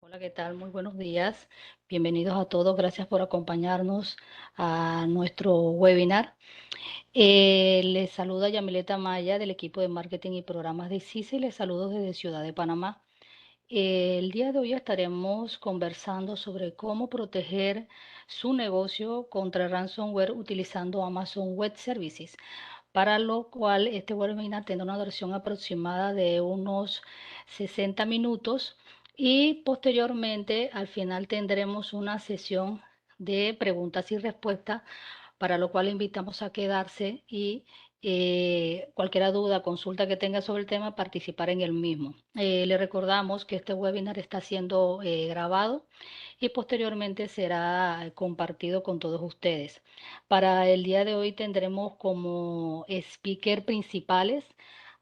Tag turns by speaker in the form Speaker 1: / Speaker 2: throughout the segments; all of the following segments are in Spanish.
Speaker 1: Hola, ¿qué tal? Muy buenos días. Bienvenidos a todos. Gracias por acompañarnos a nuestro webinar. Les saluda Yamileta Maya del equipo de marketing y programas de ICISA y les saludo desde Ciudad de Panamá. El día de hoy estaremos conversando sobre cómo proteger su negocio contra ransomware utilizando Amazon Web Services, para lo cual este webinar tendrá una duración aproximada de unos 60 minutos y posteriormente al final tendremos una sesión de preguntas y respuestas, para lo cual invitamos a quedarse y cualquier duda, consulta que tenga sobre el tema, participar en el mismo. Le recordamos que este webinar está siendo grabado y posteriormente será compartido con todos ustedes. Para el día de hoy tendremos como speaker principales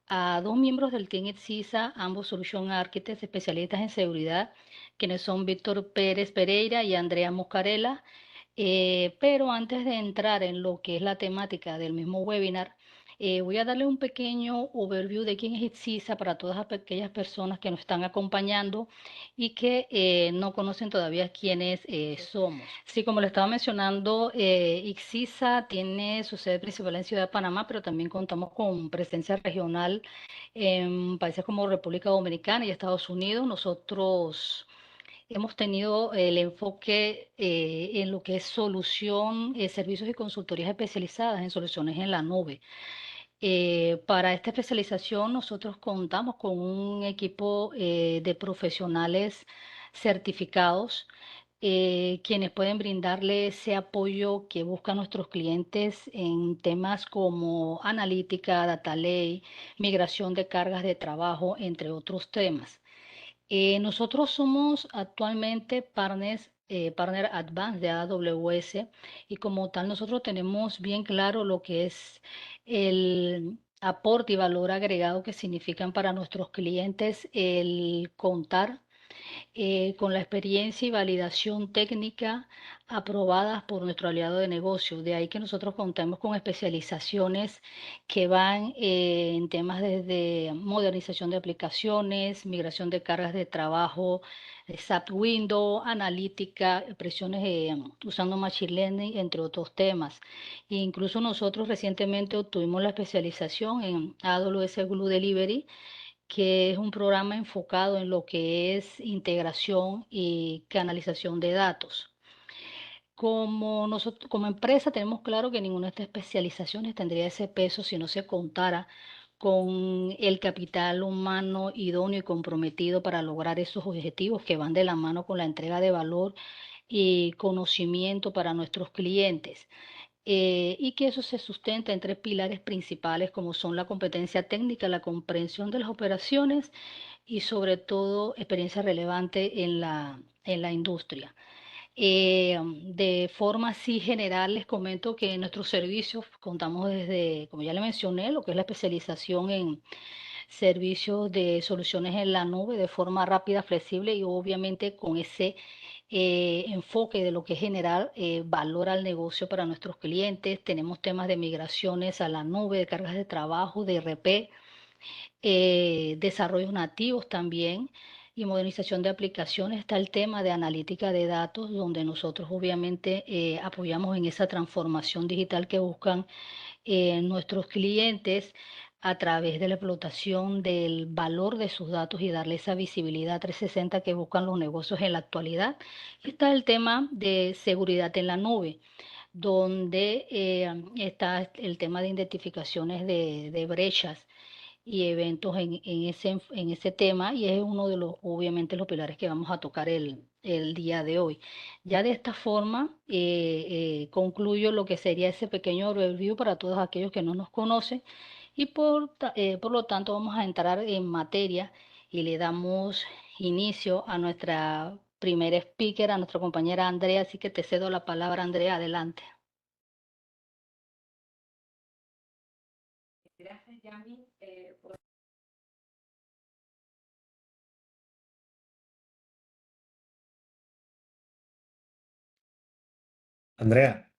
Speaker 1: a dos miembros del Team ITSISA, ambos Solution Architects especialistas en seguridad, quienes son Víctor Pérez Pereira y Andrea Muscarela. Pero antes de entrar en lo que es la temática del mismo webinar, voy a darle un pequeño overview de quién es ITSISA para todas aquellas personas que nos están acompañando y que no conocen todavía quiénes somos. Sí, como le estaba mencionando, ITSISA tiene su sede principal en Ciudad de Panamá, pero también contamos con presencia regional en países como República Dominicana y Estados Unidos. Nosotros hemos tenido el enfoque en lo que es solución, servicios y consultorías especializadas en soluciones en la nube. Para esta especialización nosotros contamos con un equipo de profesionales certificados, quienes pueden brindarle ese apoyo que buscan nuestros clientes en temas como analítica, data lake, migración de cargas de trabajo, entre otros temas. Nosotros somos actualmente Partner Advanced de AWS, y como tal nosotros tenemos bien claro lo que es el aporte y valor agregado que significan para nuestros clientes el contar con la experiencia y validación técnica aprobadas por nuestro aliado de negocio. De ahí que nosotros contamos con especializaciones que van en temas desde modernización de aplicaciones, migración de cargas de trabajo, SAP Window, analítica, presiones usando Machine Learning, entre otros temas. E incluso nosotros recientemente obtuvimos la especialización en AWS Glue Delivery, que es un programa enfocado en lo que es integración y canalización de datos. Como nosotros, como empresa, tenemos claro que ninguna de estas especializaciones tendría ese peso si no se contara con el capital humano idóneo y comprometido para lograr esos objetivos que van de la mano con la entrega de valor y conocimiento para nuestros clientes. Y que eso se sustenta en tres pilares principales, como son la competencia técnica, la comprensión de las operaciones y sobre todo experiencia relevante en la industria. De forma así general, les comento que en nuestros servicios contamos desde, como ya le mencioné, lo que es la especialización en servicios de soluciones en la nube de forma rápida, flexible y obviamente con ese enfoque de lo que es generar valor al negocio para nuestros clientes. Tenemos temas de migraciones a la nube, de cargas de trabajo, de RP, desarrollos nativos también y modernización de aplicaciones. Está el tema de analítica de datos, donde nosotros obviamente apoyamos en esa transformación digital que buscan nuestros clientes a través de la explotación del valor de sus datos y darle esa visibilidad 360 que buscan los negocios en la actualidad. Y está el tema de seguridad en la nube, donde está el tema de identificaciones de brechas y eventos en ese tema, y es uno de los, obviamente, los pilares que vamos a tocar el día de hoy. Ya de esta forma, concluyo lo que sería ese pequeño review para todos aquellos que no nos conocen, y por lo tanto vamos a entrar en materia y le damos inicio a nuestra primera speaker, a nuestra compañera Andrea, así que te cedo la palabra, Andrea, adelante.
Speaker 2: Gracias, Yami.
Speaker 3: Andrea,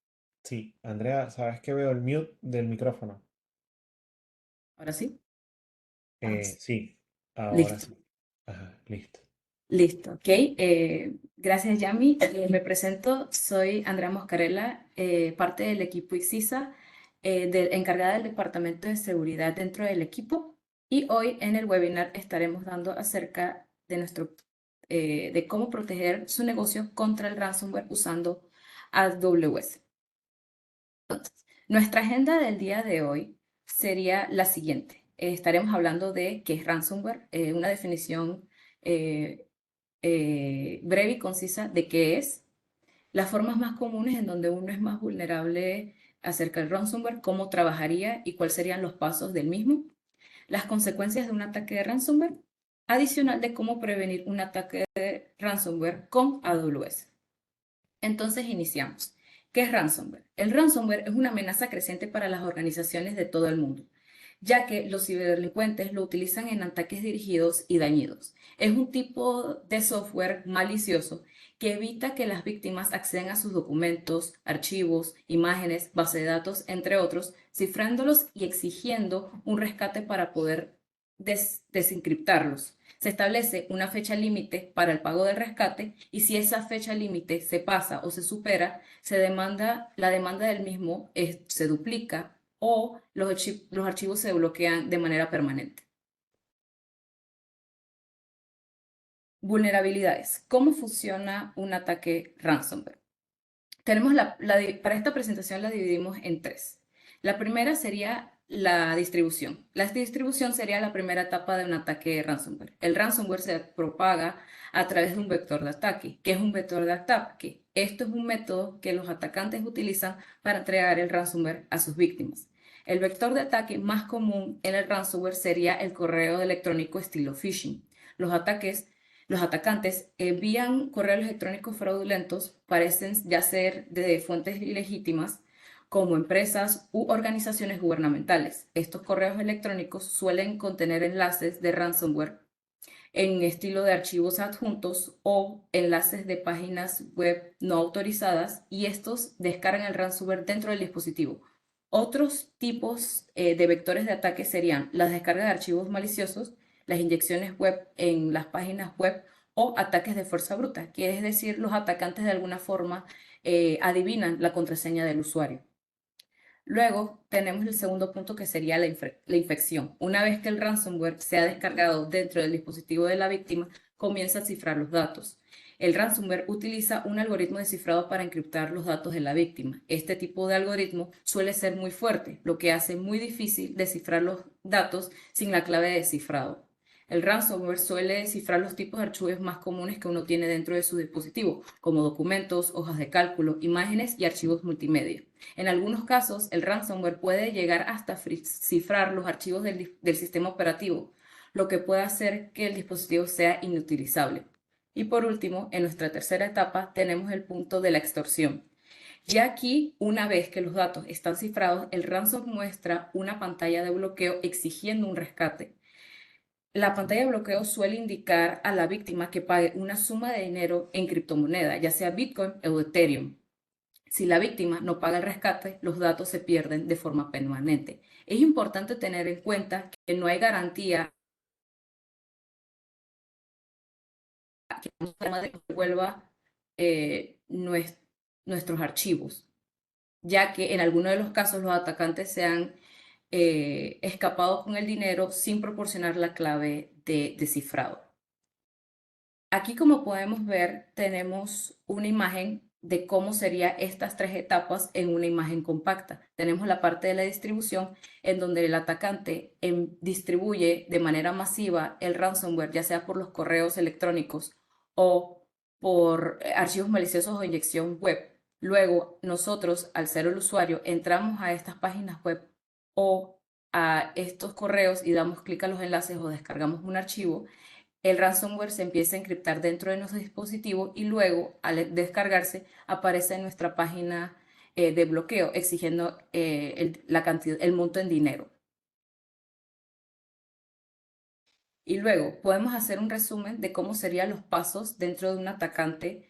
Speaker 3: sí, Andrea, ¿sabes que veo el mute del micrófono?
Speaker 2: Ahora sí, vamos.
Speaker 3: Sí, ahora
Speaker 2: Listo.
Speaker 3: sí. Ajá, listo.
Speaker 2: Listo, ok. Gracias, Yami. Me presento, soy Andrea Moscarella, parte del equipo ICSISA, encargada del Departamento de Seguridad dentro del equipo. Y hoy en el webinar estaremos dando acerca de de cómo proteger su negocio contra el ransomware usando AWS. Entonces, nuestra agenda del día de hoy sería la siguiente. Estaremos hablando de qué es ransomware, una definición eh, breve y concisa de qué es, las formas más comunes en donde uno es más vulnerable acerca del ransomware, cómo trabajaría y cuáles serían los pasos del mismo, las consecuencias de un ataque de ransomware, adicional de cómo prevenir un ataque de ransomware con AWS. Entonces iniciamos. ¿Qué es ransomware? El ransomware es una amenaza creciente para las organizaciones de todo el mundo, ya que los ciberdelincuentes lo utilizan en ataques dirigidos y dañinos. Es un tipo de software malicioso que evita que las víctimas accedan a sus documentos, archivos, imágenes, base de datos, entre otros, cifrándolos y exigiendo un rescate para poder desencriptarlos. Se establece una fecha límite para el pago del rescate y si esa fecha límite se pasa o se supera, la demanda del mismo se duplica o los archivos se bloquean de manera permanente. Vulnerabilidades. ¿Cómo funciona un ataque ransomware? Para esta presentación la dividimos en tres. La primera sería la distribución. La distribución sería la primera etapa de un ataque de ransomware. El ransomware se propaga a través de un vector de ataque. ¿Qué es un vector de ataque? Esto es un método que los atacantes utilizan para entregar el ransomware a sus víctimas. El vector de ataque más común en el ransomware sería el correo electrónico estilo phishing. Los ataques los atacantes envían correos electrónicos fraudulentos, parecen ya ser de fuentes ilegítimas, como empresas u organizaciones gubernamentales. Estos correos electrónicos suelen contener enlaces de ransomware en estilo de archivos adjuntos o enlaces de páginas web no autorizadas y estos descargan el ransomware dentro del dispositivo. Otros tipos de vectores de ataque serían las descargas de archivos maliciosos, las inyecciones web en las páginas web o ataques de fuerza bruta, que es decir, los atacantes de alguna forma adivinan la contraseña del usuario. Luego tenemos el segundo punto que sería la infección. Una vez que el ransomware se ha descargado dentro del dispositivo de la víctima, comienza a cifrar los datos. El ransomware utiliza un algoritmo de cifrado para encriptar los datos de la víctima. Este tipo de algoritmo suele ser muy fuerte, lo que hace muy difícil descifrar los datos sin la clave de cifrado. El ransomware suele descifrar los tipos de archivos más comunes que uno tiene dentro de su dispositivo, como documentos, hojas de cálculo, imágenes y archivos multimedia. En algunos casos, el ransomware puede llegar hasta cifrar los archivos del sistema operativo, lo que puede hacer que el dispositivo sea inutilizable. Y por último, en nuestra tercera etapa, tenemos el punto de la extorsión. Ya aquí, una vez que los datos están cifrados, el ransom muestra una pantalla de bloqueo exigiendo un rescate. La pantalla de bloqueo suele indicar a la víctima que pague una suma de dinero en criptomoneda, ya sea Bitcoin o Ethereum. Si la víctima no paga el rescate, los datos se pierden de forma permanente. Es importante tener en cuenta que no hay garantía que devuelva nuestros archivos, ya que en algunos de los casos los atacantes se han escapado con el dinero sin proporcionar la clave de descifrado. Aquí, como podemos ver, tenemos una imagen de cómo serían estas tres etapas en una imagen compacta. Tenemos la parte de la distribución, en donde el atacante distribuye de manera masiva el ransomware, ya sea por los correos electrónicos o por archivos maliciosos o inyección web. Luego, nosotros, al ser el usuario, entramos a estas páginas web o a estos correos y damos clic a los enlaces o descargamos un archivo. El ransomware se empieza a encriptar dentro de nuestro dispositivo y luego, al descargarse, aparece en nuestra página de bloqueo exigiendo el monto en dinero. Y luego podemos hacer un resumen de cómo serían los pasos dentro de un atacante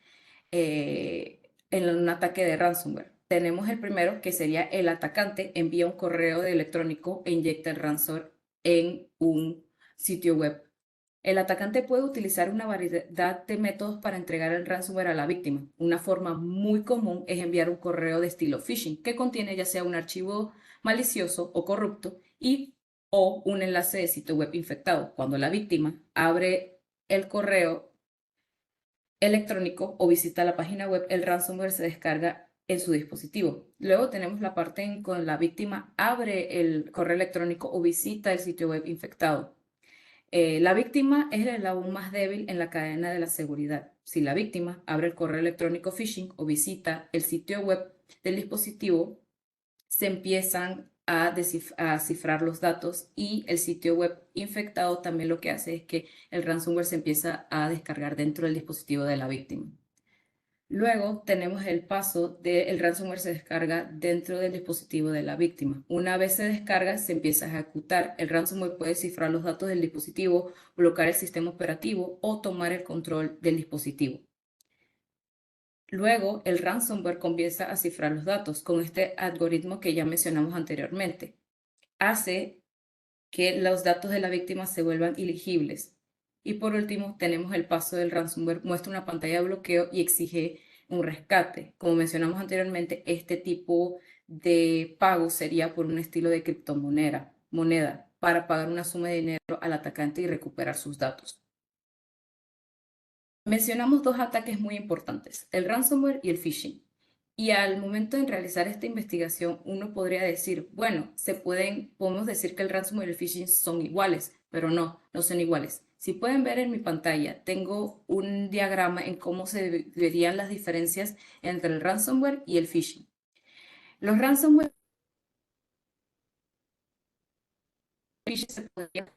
Speaker 2: en un ataque de ransomware. Tenemos el primero, que sería el atacante envía un correo electrónico e inyecta el ransomware en un sitio web El atacante puede utilizar una variedad de métodos para entregar el ransomware a la víctima. Una forma muy común es enviar un correo de estilo phishing que contiene ya sea un archivo malicioso o corrupto o un enlace de sitio web infectado. Cuando la víctima abre el correo electrónico o visita la página web, el ransomware se descarga en su dispositivo. Luego tenemos la parte en que la víctima abre el correo electrónico o visita el sitio web infectado. La víctima es el eslabón más débil en la cadena de la seguridad. Si la víctima abre el correo electrónico phishing o visita el sitio web del dispositivo, se empiezan a cifrar los datos y el sitio web infectado también lo que hace es que el ransomware se empieza a descargar dentro del dispositivo de la víctima. Luego tenemos el paso del ransomware se descarga dentro del dispositivo de la víctima. Una vez se descarga, se empieza a ejecutar. El ransomware puede cifrar los datos del dispositivo, bloquear el sistema operativo o tomar el control del dispositivo. Luego, el ransomware comienza a cifrar los datos con este algoritmo que ya mencionamos anteriormente. Hace que los datos de la víctima se vuelvan ilegibles. Y por último, tenemos el paso del ransomware, muestra una pantalla de bloqueo y exige un rescate. Como mencionamos anteriormente, este tipo de pago sería por un estilo de criptomoneda para pagar una suma de dinero al atacante y recuperar sus datos. Mencionamos dos ataques muy importantes, el ransomware y el phishing. Y al momento de realizar esta investigación, uno podría decir, bueno, podemos decir que el ransomware y el phishing son iguales, pero no son iguales. Si pueden ver en mi pantalla, tengo un diagrama en cómo se verían las diferencias entre el ransomware y el phishing. Los ransomware y el phishing se podrían.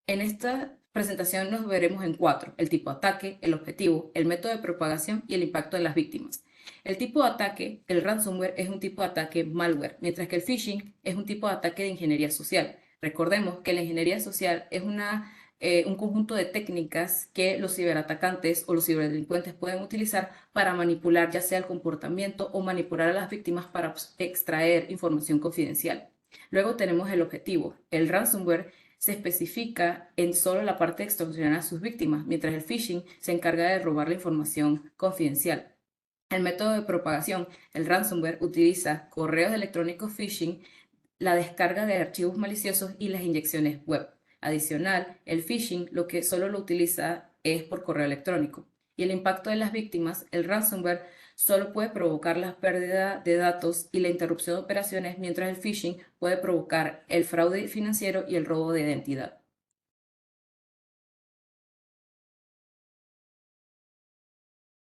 Speaker 2: En esta presentación nos veremos en 4, el tipo de ataque, el objetivo, el método de propagación y el impacto en las víctimas. El tipo de ataque, el ransomware, es un tipo de ataque malware, mientras que el phishing es un tipo de ataque de ingeniería social. Recordemos que la ingeniería social es un conjunto de técnicas que los ciberatacantes o los ciberdelincuentes pueden utilizar para manipular ya sea el comportamiento o manipular a las víctimas para extraer información confidencial. Luego tenemos el objetivo. El ransomware se especifica en solo la parte de extorsionar a sus víctimas, mientras el phishing se encarga de robar la información confidencial. El método de propagación, el ransomware, utiliza correos electrónicos phishing, la descarga de archivos maliciosos y las inyecciones web. Adicional, el phishing lo que solo lo utiliza es por correo electrónico. Y el impacto de las víctimas, el ransomware solo puede provocar la pérdida de datos y la interrupción de operaciones, mientras el phishing puede provocar el fraude financiero y el robo de identidad.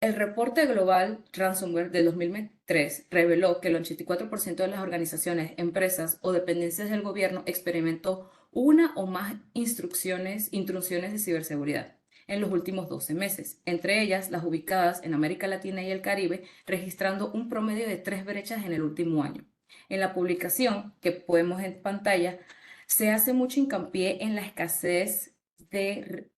Speaker 2: El reporte global Ransomware del 2003 reveló que el 84% de las organizaciones, empresas o dependencias del gobierno experimentó una o más intrusiones de ciberseguridad en los últimos 12 meses, entre ellas las ubicadas en América Latina y el Caribe, registrando un promedio de 3 brechas en el último año. En la publicación que podemos en pantalla, se hace mucho hincapié en la escasez de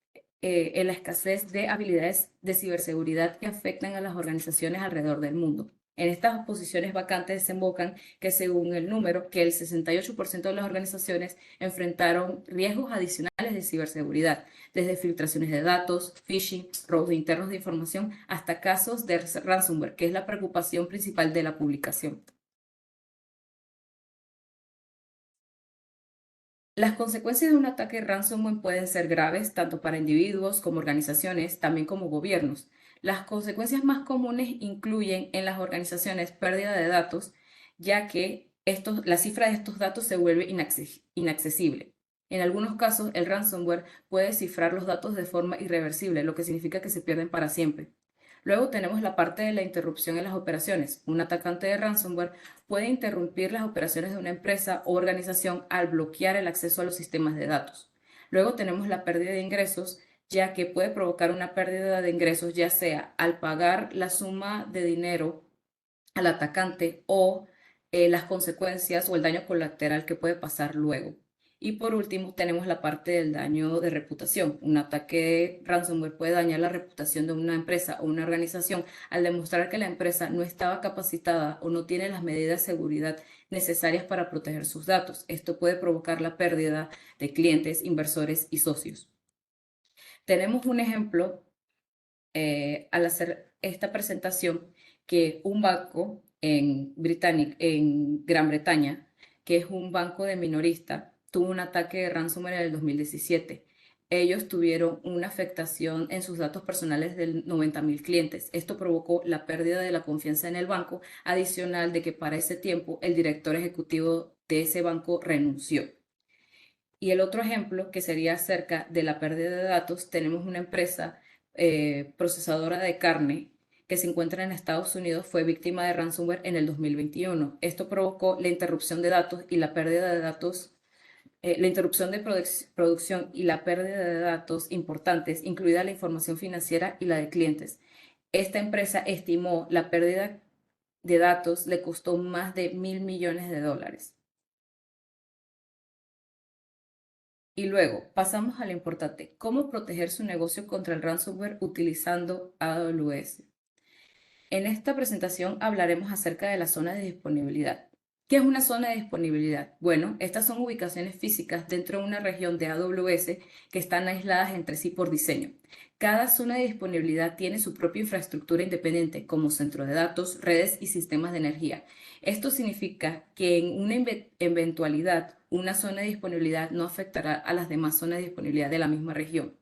Speaker 2: habilidades de ciberseguridad que afectan a las organizaciones alrededor del mundo. En estas posiciones vacantes desembocan que según el número, que el 68% de las organizaciones enfrentaron riesgos adicionales de ciberseguridad, desde filtraciones de datos, phishing, robos internos de información, hasta casos de ransomware, que es la preocupación principal de la publicación. Las consecuencias de un ataque ransomware pueden ser graves tanto para individuos como organizaciones, también como gobiernos. Las consecuencias más comunes incluyen en las organizaciones pérdida de datos, ya que la cifra de estos datos se vuelve inaccesible. En algunos casos, el ransomware puede cifrar los datos de forma irreversible, lo que significa que se pierden para siempre. Luego tenemos la parte de la interrupción en las operaciones. Un atacante de ransomware puede interrumpir las operaciones de una empresa o organización al bloquear el acceso a los sistemas de datos. Luego tenemos la pérdida de ingresos, ya que puede provocar una pérdida de ingresos, ya sea al pagar la suma de dinero al atacante o las consecuencias o el daño colateral que puede pasar luego. Y por último, tenemos la parte del daño de reputación. Un ataque ransomware puede dañar la reputación de una empresa o una organización al demostrar que la empresa no estaba capacitada o no tiene las medidas de seguridad necesarias para proteger sus datos. Esto puede provocar la pérdida de clientes, inversores y socios. Tenemos un ejemplo al hacer esta presentación que un banco en Gran Bretaña, que es un banco de minorista, tuvo un ataque de ransomware en el 2017. Ellos tuvieron una afectación en sus datos personales de 90.000 clientes. Esto provocó la pérdida de la confianza en el banco, adicional de que para ese tiempo el director ejecutivo de ese banco renunció. Y el otro ejemplo, que sería acerca de la pérdida de datos, tenemos una empresa procesadora de carne que se encuentra en Estados Unidos, fue víctima de ransomware en el 2021. Esto provocó la interrupción de datos y la pérdida de datos, la interrupción de producción y la pérdida de datos importantes, incluida la información financiera y la de clientes. Esta empresa estimó la pérdida de datos le costó más de $1.000 millones. Y luego pasamos a lo importante, cómo proteger su negocio contra el ransomware utilizando AWS. En esta presentación hablaremos acerca de la zona de disponibilidad. ¿Qué es una zona de disponibilidad? Bueno, estas son ubicaciones físicas dentro de una región de AWS que están aisladas entre sí por diseño. Cada zona de disponibilidad tiene su propia infraestructura independiente, como centro de datos, redes y sistemas de energía. Esto significa que en una eventualidad, una zona de disponibilidad no afectará a las demás zonas de disponibilidad de la misma región.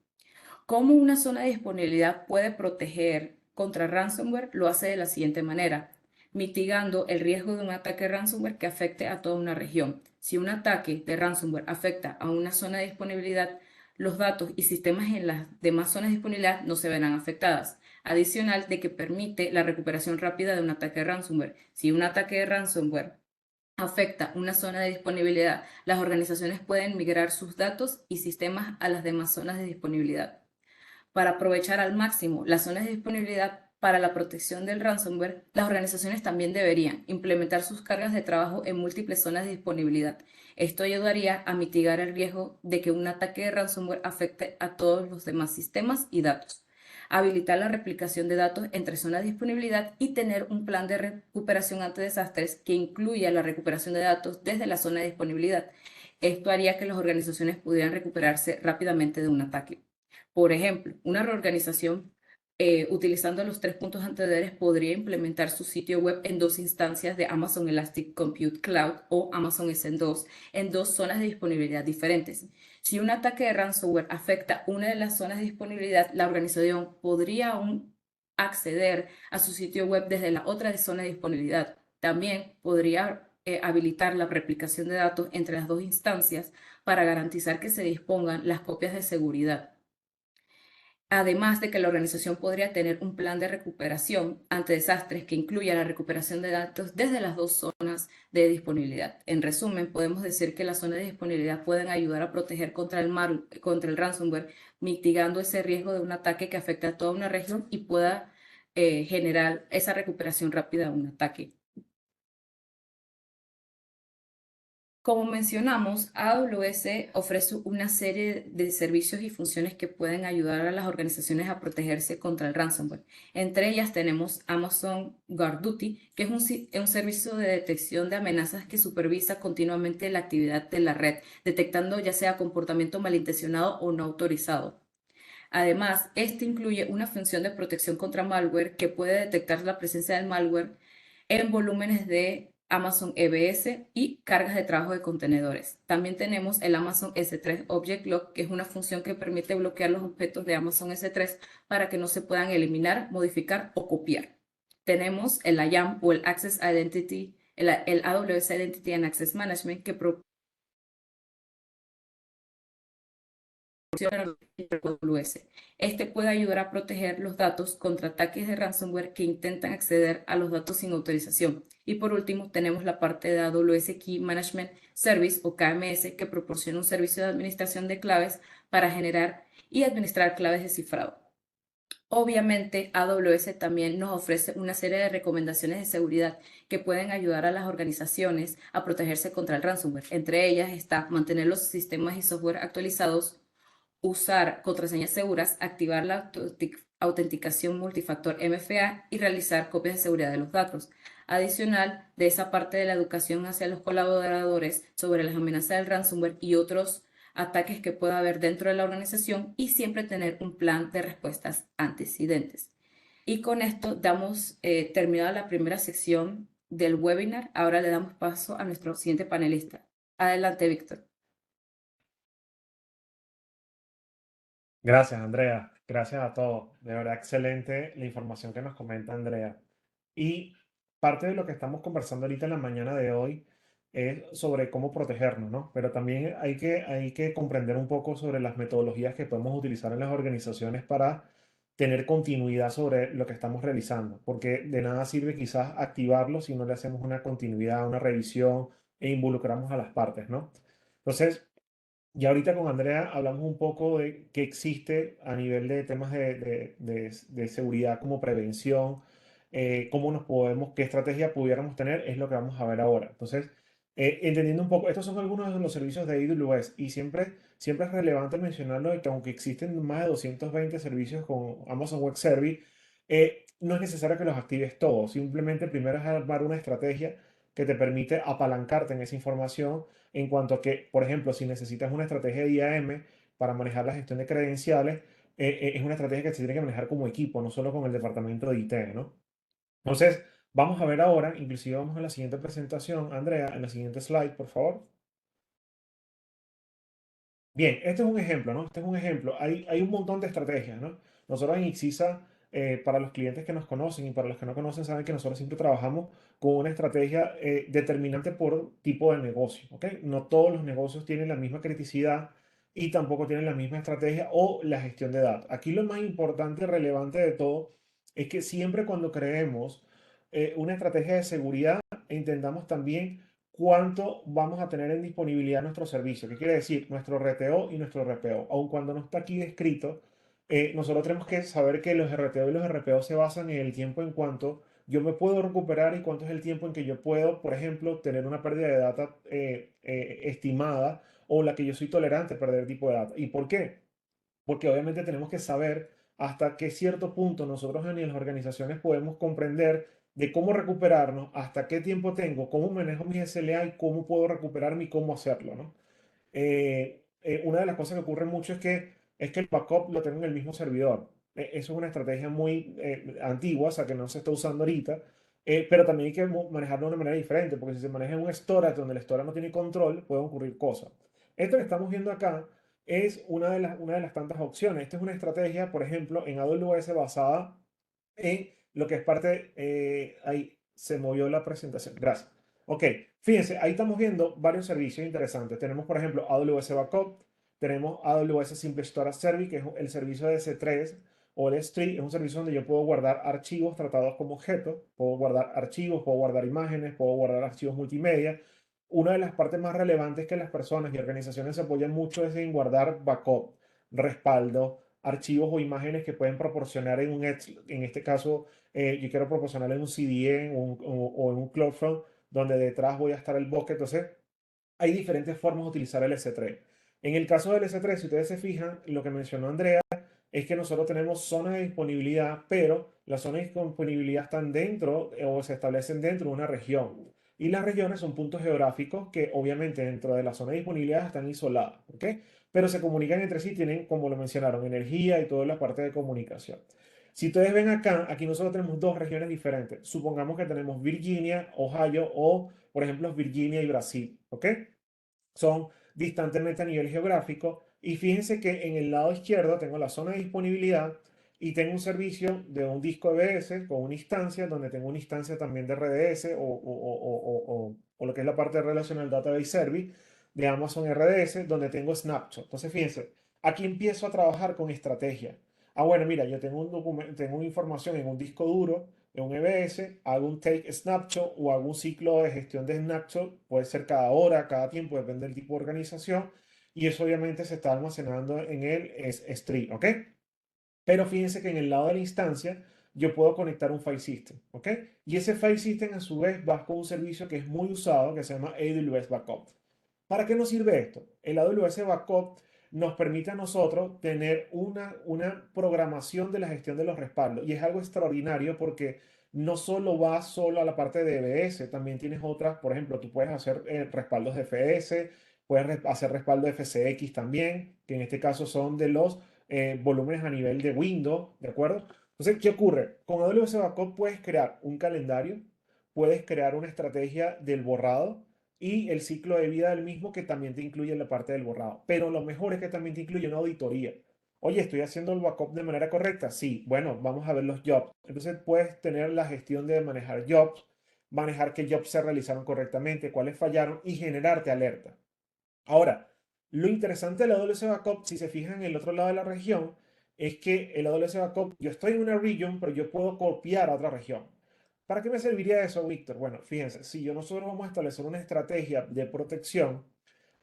Speaker 2: ¿Cómo una zona de disponibilidad puede proteger contra ransomware? Lo hace de la siguiente manera, mitigando el riesgo de un ataque ransomware que afecte a toda una región. Si un ataque de ransomware afecta a una zona de disponibilidad, los datos y sistemas en las demás zonas de disponibilidad no se verán afectadas. Adicional de que permite la recuperación rápida de un ataque de ransomware. Si un ataque de ransomware afecta una zona de disponibilidad, las organizaciones pueden migrar sus datos y sistemas a las demás zonas de disponibilidad. Para aprovechar al máximo las zonas de disponibilidad para la protección del ransomware, las organizaciones también deberían implementar sus cargas de trabajo en múltiples zonas de disponibilidad. Esto ayudaría a mitigar el riesgo de que un ataque de ransomware afecte a todos los demás sistemas y datos. Habilitar la replicación de datos entre zonas de disponibilidad y tener un plan de recuperación ante desastres que incluya la recuperación de datos desde la zona de disponibilidad. Esto haría que las organizaciones pudieran recuperarse rápidamente de un ataque. Por ejemplo, una reorganización utilizando los 3 puntos anteriores podría implementar su sitio web en 2 instancias de Amazon Elastic Compute Cloud o Amazon EC2 en 2 zonas de disponibilidad diferentes. Si un ataque de ransomware afecta una de las zonas de disponibilidad, la organización podría aún acceder a su sitio web desde la otra zona de disponibilidad. También podría habilitar la replicación de datos entre las 2 instancias para garantizar que se dispongan las copias de seguridad. Además de que la organización podría tener un plan de recuperación ante desastres que incluya la recuperación de datos desde las 2 zonas de disponibilidad. En resumen, podemos decir que las zonas de disponibilidad pueden ayudar a proteger contra el ransomware, mitigando ese riesgo de un ataque que afecte a toda una región y pueda generar esa recuperación rápida de un ataque. Como mencionamos, AWS ofrece una serie de servicios y funciones que pueden ayudar a las organizaciones a protegerse contra el ransomware. Entre ellas tenemos Amazon GuardDuty, que es un servicio de detección de amenazas que supervisa continuamente la actividad de la red, detectando ya sea comportamiento malintencionado o no autorizado. Además, este incluye una función de protección contra malware que puede detectar la presencia del malware en volúmenes de Amazon EBS y cargas de trabajo de contenedores. También tenemos el Amazon S3 Object Lock, que es una función que permite bloquear los objetos de Amazon S3 para que no se puedan eliminar, modificar o copiar. Tenemos el IAM o el Access Identity, el AWS Identity and Access Management, que AWS. Este puede ayudar a proteger los datos contra ataques de ransomware que intentan acceder a los datos sin autorización. Y por último, tenemos la parte de AWS Key Management Service o KMS, que proporciona un servicio de administración de claves para generar y administrar claves de cifrado. Obviamente, AWS también nos ofrece una serie de recomendaciones de seguridad que pueden ayudar a las organizaciones a protegerse contra el ransomware. Entre ellas está mantener los sistemas y software actualizados, usar contraseñas seguras, activar la autenticación multifactor MFA y realizar copias de seguridad de los datos. Adicional de esa parte de la educación hacia los colaboradores sobre las amenazas del ransomware y otros ataques que pueda haber dentro de la organización y siempre tener un plan de respuestas antecedentes. Y con esto damos terminada la primera sección del webinar. Ahora le damos paso a nuestro siguiente panelista. Adelante, Víctor.
Speaker 3: Gracias, Andrea. Gracias a todos. De verdad, excelente la información que nos comenta Andrea. Y parte de lo que estamos conversando ahorita en la mañana de hoy es sobre cómo protegernos, ¿no? Pero también hay que comprender un poco sobre las metodologías que podemos utilizar en las organizaciones para tener continuidad sobre lo que estamos realizando, porque de nada sirve quizás activarlo si no le hacemos una continuidad, una revisión e involucramos a las partes, ¿no? Entonces, y ahorita con Andrea hablamos un poco de qué existe a nivel de temas de seguridad como prevención, cómo nos podemos, qué estrategia pudiéramos tener, es lo que vamos a ver ahora. Entonces, entendiendo un poco, estos son algunos de los servicios de AWS y siempre es relevante mencionarlo de que aunque existen más de 220 servicios con Amazon Web Service, no es necesario que los actives todos, simplemente primero es armar una estrategia que te permite apalancarte en esa información en cuanto a que, por ejemplo, si necesitas una estrategia de IAM para manejar la gestión de credenciales, es una estrategia que se tiene que manejar como equipo, no solo con el departamento de IT, ¿no? Entonces, vamos a ver ahora, inclusive vamos a la siguiente presentación, Andrea, en la siguiente slide, por favor. Bien, este es un ejemplo, ¿no? Este es un ejemplo. Hay un montón de estrategias, ¿no? Nosotros en Ixisa, para los clientes que nos conocen y para los que no conocen, saben que nosotros siempre trabajamos con una estrategia determinante por tipo de negocio, ¿ok? No todos los negocios tienen la misma criticidad y tampoco tienen la misma estrategia o la gestión de datos. Aquí lo más importante y relevante de todo es que siempre cuando creemos una estrategia de seguridad, entendamos también cuánto vamos a tener en disponibilidad nuestro servicio. ¿Qué quiere decir? Nuestro RTO y nuestro RPO. Aun cuando no está aquí descrito, nosotros tenemos que saber que los RTO y los RPO se basan en el tiempo en cuanto yo me puedo recuperar y cuánto es el tiempo en que yo puedo, por ejemplo, tener una pérdida de data estimada o la que yo soy tolerante a perder tipo de data. ¿Y por qué? Porque obviamente tenemos que saber hasta qué cierto punto nosotros en las organizaciones podemos comprender de cómo recuperarnos, hasta qué tiempo tengo, cómo manejo mis SLA y cómo puedo recuperarme y cómo hacerlo, ¿no? Una de las cosas que ocurre mucho es que el backup lo tengo en el mismo servidor. Eso es una estrategia muy antigua, o sea, que no se está usando ahorita, pero también hay que manejarlo de una manera diferente, porque si se maneja en un storage donde el storage no tiene control, pueden ocurrir cosas. Esto que estamos viendo acá es una de las tantas opciones. Esta es una estrategia, por ejemplo, en AWS basada en lo que es parte, ahí se movió la presentación, gracias. Ok, fíjense, ahí estamos viendo varios servicios interesantes. Tenemos, por ejemplo, AWS Backup, tenemos AWS Simple Storage Service, que es el servicio de S3 o el S3, es un servicio donde yo puedo guardar archivos tratados como objetos, puedo guardar archivos, puedo guardar imágenes, puedo guardar archivos multimedia. Una de las partes más relevantes que las personas y organizaciones se apoyan mucho es en guardar backup, respaldo, archivos o imágenes que pueden proporcionar en un Edge, en este caso, yo quiero proporcionar en un CDN o en un CloudFront, donde detrás voy a estar el bucket. Entonces, hay diferentes formas de utilizar el S3. En el caso del S3, si ustedes se fijan, lo que mencionó Andrea es que nosotros tenemos zonas de disponibilidad, pero las zonas de disponibilidad están dentro o se establecen dentro de una región. Y las regiones son puntos geográficos que obviamente dentro de la zona de disponibilidad están isoladas, ¿ok? Pero se comunican entre sí, tienen, como lo mencionaron, energía y toda la parte de comunicación. Si ustedes ven acá, aquí nosotros tenemos dos regiones diferentes. Supongamos que tenemos Virginia, Ohio o, por ejemplo, Virginia y Brasil, ¿ok? Son distantemente a nivel geográfico. Y fíjense que en el lado izquierdo tengo la zona de disponibilidad y tengo un servicio de un disco EBS con una instancia, donde tengo una instancia también de RDS o lo que es la parte de Relational Database Service de Amazon RDS, donde tengo Snapshot. Entonces, fíjense, aquí empiezo a trabajar con estrategia. Ah, bueno, mira, yo tengo un documento, tengo una información en un disco duro, en un EBS, hago un take snapshot o hago un ciclo de gestión de snapshot, puede ser cada hora, cada tiempo, depende del tipo de organización, y eso obviamente se está almacenando en el S3, ¿ok? Pero fíjense que en el lado de la instancia yo puedo conectar un file system, ¿ok? Y ese file system a su vez va con un servicio que es muy usado que se llama AWS Backup. ¿Para qué nos sirve esto? El AWS Backup nos permite a nosotros tener una programación de la gestión de los respaldos y es algo extraordinario porque no solo va solo a la parte de EBS, también tienes otras, por ejemplo, tú puedes hacer respaldos de FS, puedes hacer respaldo FCX también, que en este caso son de los volúmenes a nivel de Windows, ¿de acuerdo? Entonces, ¿qué ocurre? Con AWS Backup puedes crear un calendario, puedes crear una estrategia del borrado y el ciclo de vida del mismo que también te incluye la parte del borrado. Pero lo mejor es que también te incluye una auditoría. Oye, ¿estoy haciendo el backup de manera correcta? Sí, bueno, vamos a ver los jobs. Entonces puedes tener la gestión de manejar jobs, manejar qué jobs se realizaron correctamente, cuáles fallaron y generarte alerta. Ahora, lo interesante del AWS Backup, si se fijan en el otro lado de la región, es que el AWS Backup, yo estoy en una region, pero yo puedo copiar a otra región. ¿Para qué me serviría eso, Víctor? Bueno, fíjense, si nosotros vamos a establecer una estrategia de protección,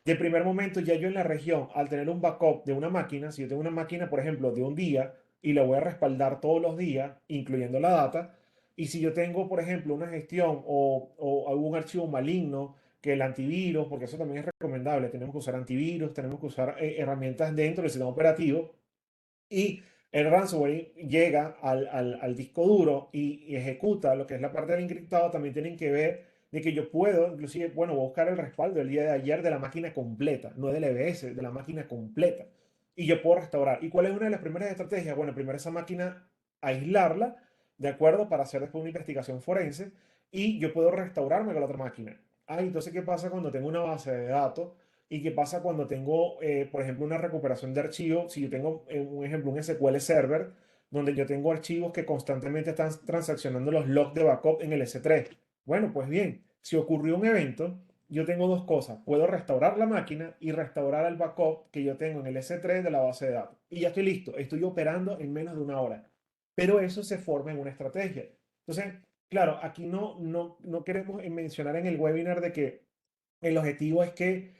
Speaker 3: de primer momento ya yo en la región, al tener un backup de una máquina, si yo tengo una máquina, por ejemplo, de un día y la voy a respaldar todos los días, incluyendo la data, y si yo tengo, por ejemplo, una gestión o algún archivo maligno, que el antivirus, porque eso también es recomendable, tenemos que usar antivirus, tenemos que usar herramientas dentro del sistema operativo, y el ransomware llega al disco duro y ejecuta lo que es la parte del encriptado, también tienen que ver de que yo puedo, inclusive, bueno, voy a buscar el respaldo del día de ayer de la máquina completa, no del EBS, de la máquina completa. Y yo puedo restaurar. ¿Y cuál es una de las primeras estrategias? Bueno, primero esa máquina, aislarla, ¿de acuerdo? Para hacer después una investigación forense y yo puedo restaurarme con la otra máquina. Ah, entonces, ¿qué pasa cuando tengo una base de datos? ¿Y qué pasa cuando tengo, por ejemplo, una recuperación de archivos? Si yo tengo, un ejemplo, un SQL Server, donde yo tengo archivos que constantemente están transaccionando los logs de backup en el S3. Bueno, pues bien, si ocurrió un evento, yo tengo dos cosas. Puedo restaurar la máquina y restaurar el backup que yo tengo en el S3 de la base de datos. Y ya estoy listo, estoy operando en menos de una hora. Pero eso se forma en una estrategia. Entonces, claro, aquí no queremos mencionar en el webinar de que el objetivo es que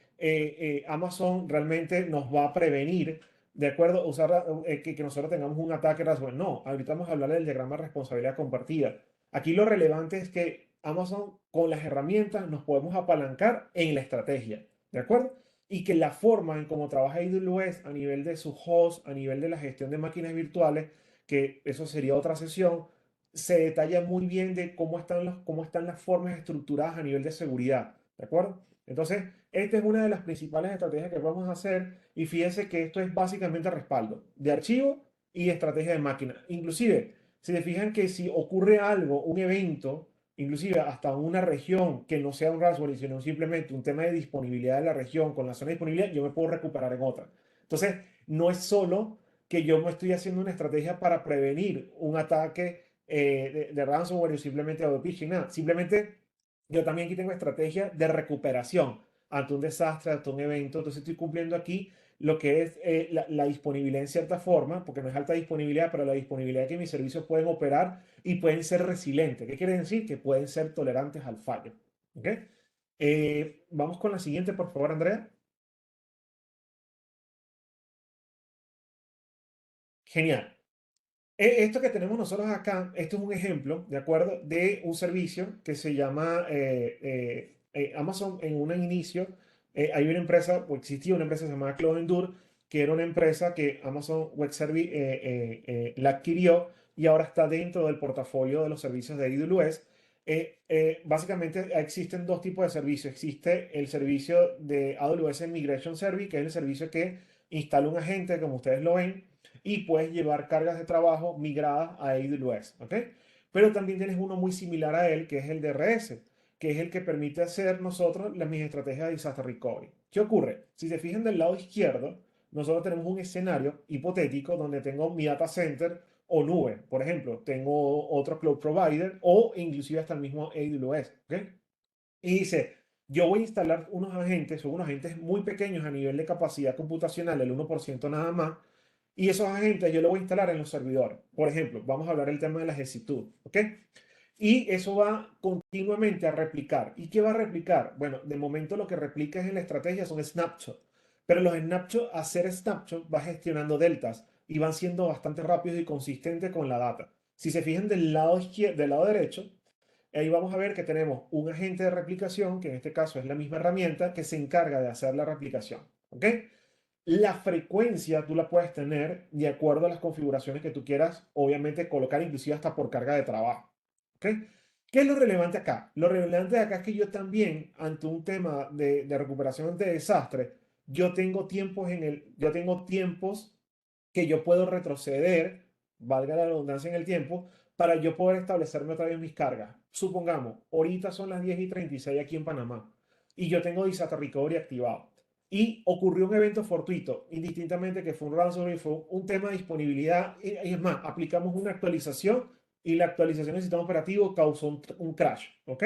Speaker 3: Amazon realmente nos va a prevenir, ¿de acuerdo? Usar, que nosotros tengamos un ataque ransomware. No, ahorita vamos a hablar del diagrama de responsabilidad compartida. Aquí lo relevante es que Amazon con las herramientas nos podemos apalancar en la estrategia, ¿de acuerdo? Y que la forma en cómo trabaja AWS a nivel de su host, a nivel de la gestión de máquinas virtuales, que eso sería otra sesión, se detalla muy bien de cómo están las formas estructuradas a nivel de seguridad, ¿de acuerdo? Entonces, esta es una de las principales estrategias que vamos a hacer y fíjense que esto es básicamente respaldo de archivo y estrategia de máquina. Inclusive, si se fijan que si ocurre algo, un evento, inclusive hasta una región que no sea un ransomware, sino simplemente un tema de disponibilidad de la región con la zona de disponibilidad, yo me puedo recuperar en otra. Entonces, no es solo que yo me estoy haciendo una estrategia para prevenir un ataque de ransomware o simplemente de phishing, nada. Simplemente yo también aquí tengo estrategia de recuperación ante un desastre, ante un evento. Entonces estoy cumpliendo aquí lo que es la disponibilidad en cierta forma, porque no es alta disponibilidad, pero la disponibilidad que mis servicios pueden operar y pueden ser resilientes. ¿Qué quiere decir? Que pueden ser tolerantes al fallo. ¿Ok? Vamos con la siguiente, por favor, Andrea. Genial. Esto que tenemos nosotros acá, esto es un ejemplo, ¿de acuerdo? De un servicio que se llama Amazon en un inicio. Hay una empresa, o existía una empresa llamada Cloud Endure, que era una empresa que Amazon Web Service la adquirió y ahora está dentro del portafolio de los servicios de AWS. Básicamente existen dos tipos de servicios. Existe el servicio de AWS Migration Service, que es el servicio que instala un agente, como ustedes lo ven y puedes llevar cargas de trabajo migradas a AWS, ¿ok? Pero también tienes uno muy similar a él, que es el DRS, que es el que permite hacer nosotros mis estrategias de disaster recovery. ¿Qué ocurre? Si se fijan del lado izquierdo, nosotros tenemos un escenario hipotético donde tengo mi data center o nube. Por ejemplo, tengo otro cloud provider o inclusive hasta el mismo AWS, ¿ok? Y dice, yo voy a instalar unos agentes, son unos agentes muy pequeños a nivel de capacidad computacional, el 1% nada más, y esos agentes yo los voy a instalar en los servidores. Por ejemplo, vamos a hablar del tema de la ejecución, ¿ok? Y eso va continuamente a replicar. ¿Y qué va a replicar? Bueno, de momento lo que replica es en la estrategia son snapshots, pero los snapshots, hacer snapshots va gestionando deltas y van siendo bastante rápidos y consistentes con la data. Si se fijan del lado izquierdo, del lado derecho, ahí vamos a ver que tenemos un agente de replicación, que en este caso es la misma herramienta, que se encarga de hacer la replicación. ¿Ok? La frecuencia tú la puedes tener de acuerdo a las configuraciones que tú quieras, obviamente colocar inclusive hasta por carga de trabajo. ¿Ok? ¿Qué es lo relevante acá? Lo relevante acá es que yo también, ante un tema de recuperación ante desastre, yo tengo tiempos que yo puedo retroceder, valga la redundancia en el tiempo, para yo poder establecerme otra vez mis cargas. Supongamos, ahorita son las 10:36 aquí en Panamá y yo tengo Disaster Recovery activado. Y ocurrió un evento fortuito, indistintamente que fue un ransomware, fue un tema de disponibilidad. Y es más, aplicamos una actualización y la actualización del sistema operativo causó un crash. ¿Ok?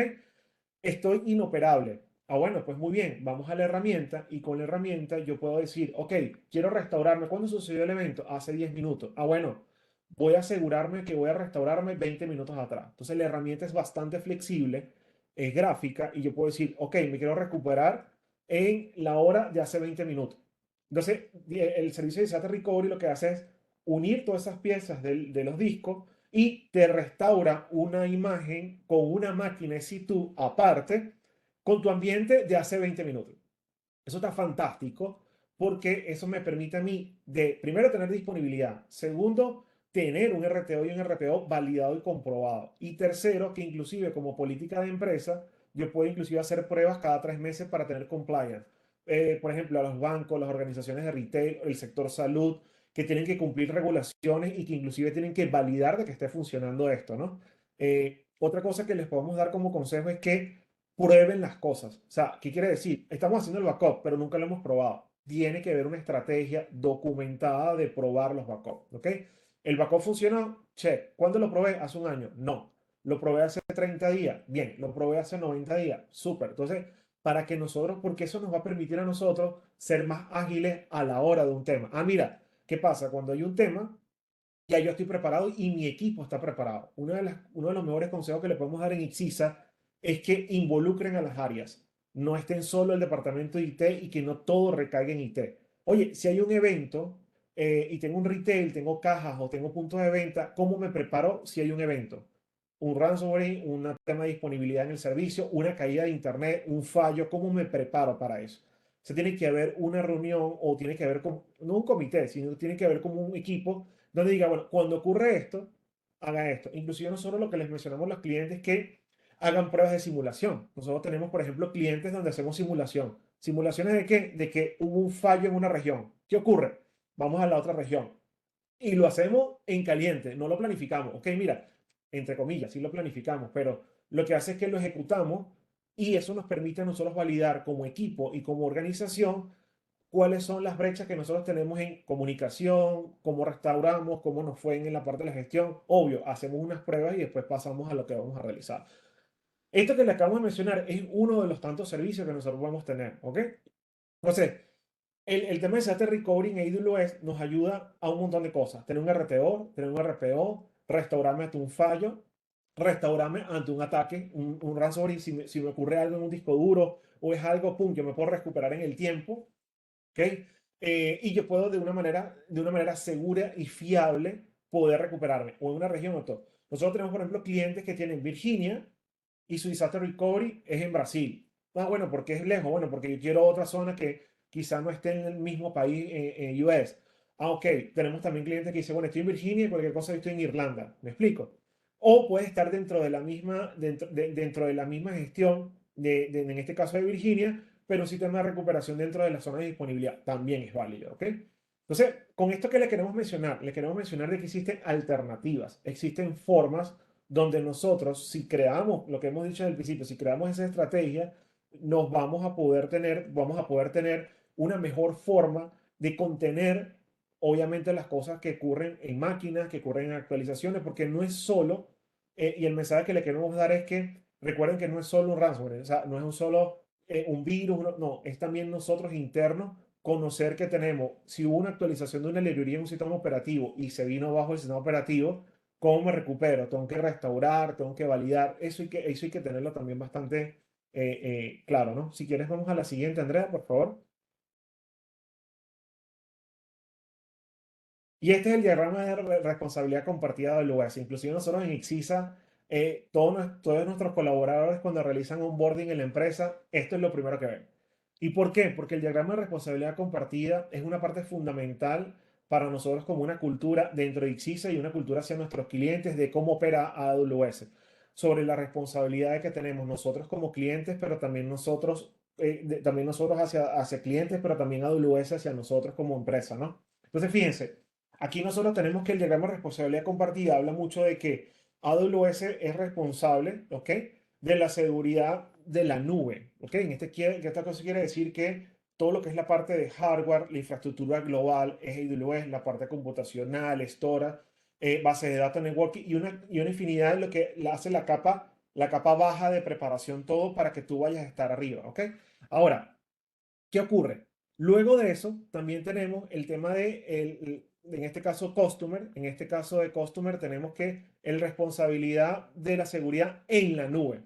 Speaker 3: Estoy inoperable. Ah, bueno, pues muy bien, vamos a la herramienta y con la herramienta yo puedo decir, ok, quiero restaurarme. ¿Cuándo sucedió el evento? Hace 10 minutos. Ah, bueno, voy a asegurarme que voy a restaurarme 20 minutos atrás. Entonces la herramienta es bastante flexible, es gráfica y yo puedo decir, ok, me quiero recuperar en la hora de hace 20 minutos. Entonces el servicio de Disaster Recovery lo que hace es unir todas esas piezas de los discos y te restaura una imagen con una máquina de situ aparte con tu ambiente de hace 20 minutos. Eso está fantástico porque eso me permite a mí de, primero, tener disponibilidad. Segundo, tener un RTO y un RPO validado y comprobado. Y tercero, que inclusive como política de empresa, yo puedo inclusive hacer pruebas cada 3 meses para tener compliance. Por ejemplo, a los bancos, las organizaciones de retail, el sector salud, que tienen que cumplir regulaciones y que inclusive tienen que validar de que esté funcionando esto, ¿no? Otra cosa que les podemos dar como consejo es que prueben las cosas. O sea, ¿qué quiere decir? Estamos haciendo el backup, pero nunca lo hemos probado. Tiene que haber una estrategia documentada de probar los backups, ¿ok? ¿El backup funcionó? Check. ¿Cuándo lo probé? Hace un año. No. ¿Lo probé hace 30 días? Bien. ¿Lo probé hace 90 días? Súper. Entonces, para que nosotros, porque eso nos va a permitir a nosotros ser más ágiles a la hora de un tema. Ah, mira, ¿qué pasa? Cuando hay un tema, ya yo estoy preparado y mi equipo está preparado. Uno de los mejores consejos que le podemos dar en Ixisa es que involucren a las áreas. No estén solo el departamento de IT y que no todo recaiga en IT. Oye, si hay un evento y tengo un retail, tengo cajas o tengo puntos de venta, ¿cómo me preparo si hay un evento? Un ransomware, un tema de disponibilidad en el servicio, una caída de internet, un fallo, ¿cómo me preparo para eso? Se tiene que haber una reunión o tiene que haber, no un comité, sino tiene que haber como un equipo donde diga, bueno, cuando ocurre esto, haga esto. Inclusive nosotros lo que les mencionamos a los clientes es que hagan pruebas de simulación. Nosotros tenemos, por ejemplo, clientes donde hacemos simulación. ¿Simulaciones de qué? De que hubo un fallo en una región. ¿Qué ocurre? Vamos a la otra región. Y lo hacemos en caliente, no lo planificamos. Ok, mira, entre comillas, sí lo planificamos, pero lo que hace es que lo ejecutamos y eso nos permite a nosotros validar como equipo y como organización cuáles son las brechas que nosotros tenemos en comunicación, cómo restauramos, cómo nos fue en la parte de la gestión. Obvio, hacemos unas pruebas y después pasamos a lo que vamos a realizar. Esto que le acabo de mencionar es uno de los tantos servicios que nosotros podemos tener, ¿ok? Entonces, el tema de Disaster Recovery en AWS nos ayuda a un montón de cosas. Tener un RTO, tener un RPO, restaurarme ante un fallo, restaurarme ante un ataque, un ransomware, si me ocurre algo en un disco duro o es algo, pum, yo me puedo recuperar en el tiempo. ¿Ok? Y yo puedo de una manera segura y fiable poder recuperarme o en una región o todo. Nosotros tenemos, por ejemplo, clientes que tienen Virginia y su disaster recovery es en Brasil. Ah, bueno, porque es lejos. Bueno, porque yo quiero otra zona que quizá no esté en el mismo país, en US. Ah, ok. Tenemos también clientes que dicen, bueno, estoy en Virginia y cualquier cosa estoy en Irlanda. ¿Me explico? O puede estar dentro de la misma gestión, en este caso de Virginia, pero un sistema de recuperación dentro de la zona de disponibilidad también es válido, ¿ok? Entonces, con esto que le queremos mencionar de que existen alternativas, existen formas donde nosotros, si creamos lo que hemos dicho desde el principio, si creamos esa estrategia, vamos a poder tener una mejor forma de contener, obviamente, las cosas que ocurren en máquinas, que ocurren en actualizaciones, porque no es solo, y el mensaje que le queremos dar es que recuerden que no es solo un ransomware, o sea, no es un virus, no, no, es también nosotros internos conocer que tenemos, si hubo una actualización de una librería en un sistema operativo y se vino bajo el sistema operativo, ¿cómo me recupero? Tengo que restaurar, tengo que validar, eso hay que tenerlo también bastante claro, ¿no? Si quieres, vamos a la siguiente, Andrea, por favor. Y este es el diagrama de responsabilidad compartida de AWS. Inclusive nosotros en Ixisa, todos nuestros colaboradores cuando realizan onboarding en la empresa, esto es lo primero que ven. ¿Y por qué? Porque el diagrama de responsabilidad compartida es una parte fundamental para nosotros como una cultura dentro de Ixisa y una cultura hacia nuestros clientes de cómo opera AWS. sobre la responsabilidad que tenemos nosotros como clientes, pero también nosotros, también nosotros hacia clientes, pero también AWS hacia nosotros como empresa, ¿no? Entonces, fíjense, aquí nosotros tenemos que el diagrama de responsabilidad compartida habla mucho de que AWS es responsable, ¿ok? De la seguridad de la nube, ¿ok? Esta cosa quiere decir que todo lo que es la parte de hardware, la infraestructura global es AWS, la parte computacional, storage, base de datos, networking y una infinidad de lo que hace la capa baja de preparación, todo para que tú vayas a estar arriba, ¿ok? Ahora, ¿qué ocurre? Luego de eso, también tenemos el tema en este caso, customer. En este caso de customer, tenemos que el responsabilidad de la seguridad en la nube.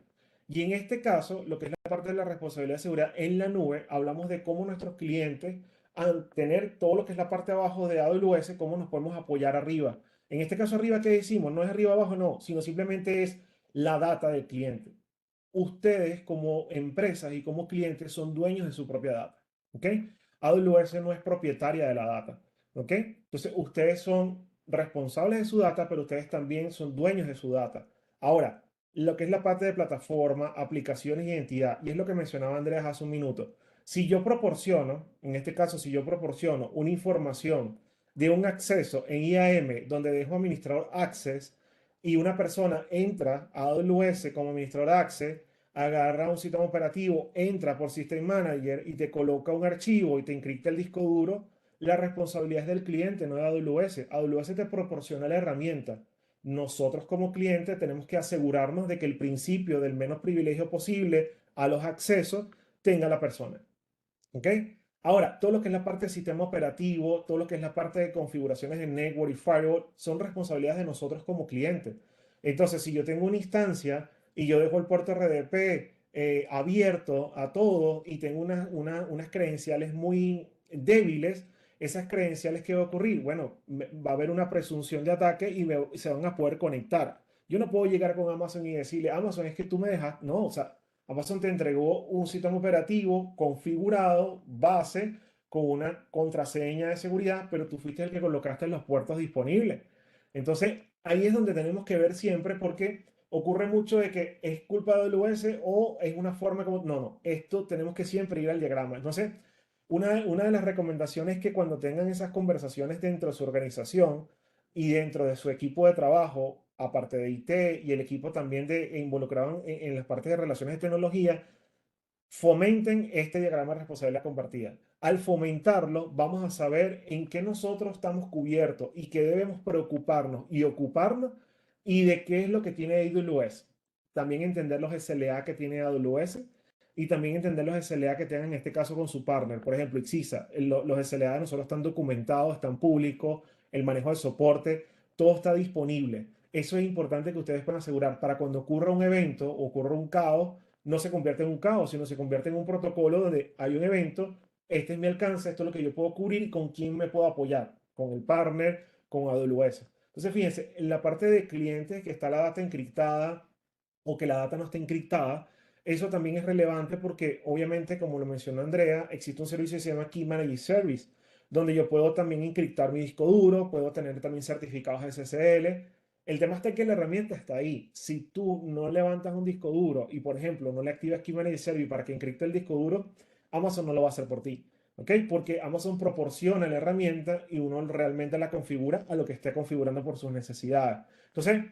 Speaker 3: Y en este caso, lo que es la parte de la responsabilidad de seguridad en la nube, hablamos de cómo nuestros clientes, al tener todo lo que es la parte abajo de AWS, cómo nos podemos apoyar arriba. En este caso, arriba, ¿qué decimos? No es arriba abajo, no, sino simplemente es la data del cliente. Ustedes como empresas y como clientes son dueños de su propia data. ¿Ok? AWS no es propietaria de la data. ¿Ok? Entonces, ustedes son responsables de su data, pero ustedes también son dueños de su data. Ahora, lo que es la parte de plataforma, aplicaciones y identidad, y es lo que mencionaba Andrés hace un minuto. Si yo proporciono, en este caso, si yo proporciono una información de un acceso en IAM donde dejo administrador access y una persona entra a AWS como administrador access, agarra un sistema operativo, entra por System Manager y te coloca un archivo y te encripta el disco duro, la responsabilidad es del cliente, no de AWS. AWS te proporciona la herramienta. Nosotros como cliente tenemos que asegurarnos de que el principio del menos privilegio posible a los accesos tenga la persona. ¿Ok? Ahora, todo lo que es la parte de sistema operativo, todo lo que es la parte de configuraciones de network y firewall, son responsabilidades de nosotros como clientes. Entonces, si yo tengo una instancia y yo dejo el puerto RDP abierto a todo y tengo unas credenciales muy débiles, esas credenciales, ¿qué va a ocurrir? Bueno, va a haber una presunción de ataque y se van a poder conectar. Yo no puedo llegar con Amazon y decirle, Amazon, es que tú me dejas, no, o sea, Amazon te entregó un sistema operativo configurado, base, con una contraseña de seguridad, pero tú fuiste el que colocaste los puertos disponibles. Entonces, ahí es donde tenemos que ver siempre porque ocurre mucho de que es culpa de AWS o es una forma como... No, no, esto tenemos que siempre ir al diagrama. Entonces, una de las recomendaciones es que cuando tengan esas conversaciones dentro de su organización y dentro de su equipo de trabajo, aparte de IT y el equipo también involucrado en las partes de relaciones de tecnología, fomenten este diagrama de responsabilidad compartida. Al fomentarlo, vamos a saber en qué nosotros estamos cubiertos y qué debemos preocuparnos y ocuparnos y de qué es lo que tiene AWS. También entender los SLA que tiene AWS y también entender los SLA que tengan en este caso con su partner. Por ejemplo, Ixisa, los SLA de nosotros están documentados, están públicos, el manejo del soporte, todo está disponible. Eso es importante que ustedes puedan asegurar para cuando ocurra un evento, ocurra un caos, no se convierte en un caos, sino se convierte en un protocolo donde hay un evento, este es mi alcance, esto es lo que yo puedo cubrir y con quién me puedo apoyar, con el partner, con AWS. Entonces, fíjense, en la parte de clientes que está la data encriptada o que la data no está encriptada, eso también es relevante porque obviamente, como lo mencionó Andrea, existe un servicio que se llama Key Managed Service, donde yo puedo también encriptar mi disco duro, puedo tener también certificados SSL. El tema está que la herramienta está ahí. Si tú no levantas un disco duro y, por ejemplo, no le activas Key Managed Service para que encripte el disco duro, Amazon no lo va a hacer por ti. ¿Ok? Porque Amazon proporciona la herramienta y uno realmente la configura a lo que esté configurando por sus necesidades. Entonces,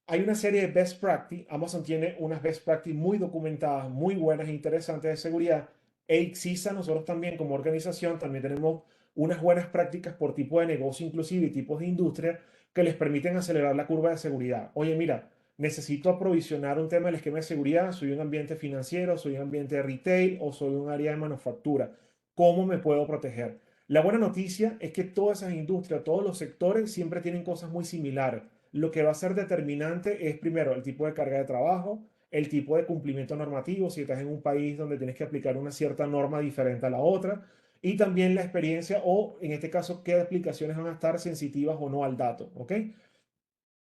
Speaker 3: hay una serie de best practice. Amazon tiene unas best practice muy documentadas, muy buenas e interesantes de seguridad. Exisa, nosotros también como organización, también tenemos unas buenas prácticas por tipo de negocio inclusive y tipos de industria que les permiten acelerar la curva de seguridad. Oye, mira, necesito aprovisionar un tema del esquema de seguridad, soy un ambiente financiero, soy un ambiente de retail o soy un área de manufactura. ¿Cómo me puedo proteger? La buena noticia es que todas esas industrias, todos los sectores siempre tienen cosas muy similares. Lo que va a ser determinante es primero el tipo de carga de trabajo, el tipo de cumplimiento normativo, si estás en un país donde tienes que aplicar una cierta norma diferente a la otra, y también la experiencia o, en este caso, qué aplicaciones van a estar sensitivas o no al dato, ¿ok?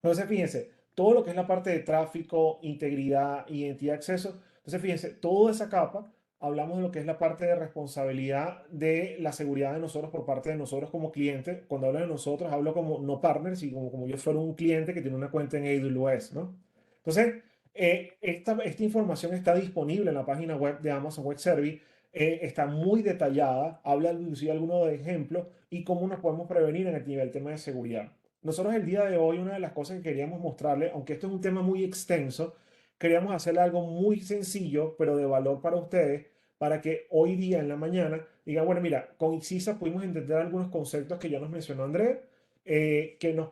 Speaker 3: Entonces, fíjense, todo lo que es la parte de tráfico, integridad, identidad, acceso. Entonces, fíjense, toda esa capa, hablamos de lo que es la parte de responsabilidad de la seguridad de nosotros por parte de nosotros como clientes. Cuando hablo de nosotros, hablo como no partners y como yo fuera un cliente que tiene una cuenta en AWS, ¿no? Entonces, esta información está disponible en la página web de Amazon Web Service. Está muy detallada, habla inclusive algunos de ejemplos y cómo nos podemos prevenir en el nivel tema de seguridad. Nosotros el día de hoy, una de las cosas que queríamos mostrarle, aunque esto es un tema muy extenso, queríamos hacerle algo muy sencillo, pero de valor para ustedes, para que hoy día en la mañana digan, bueno, mira, con Ixisa pudimos entender algunos conceptos que ya nos mencionó Andrés, que nos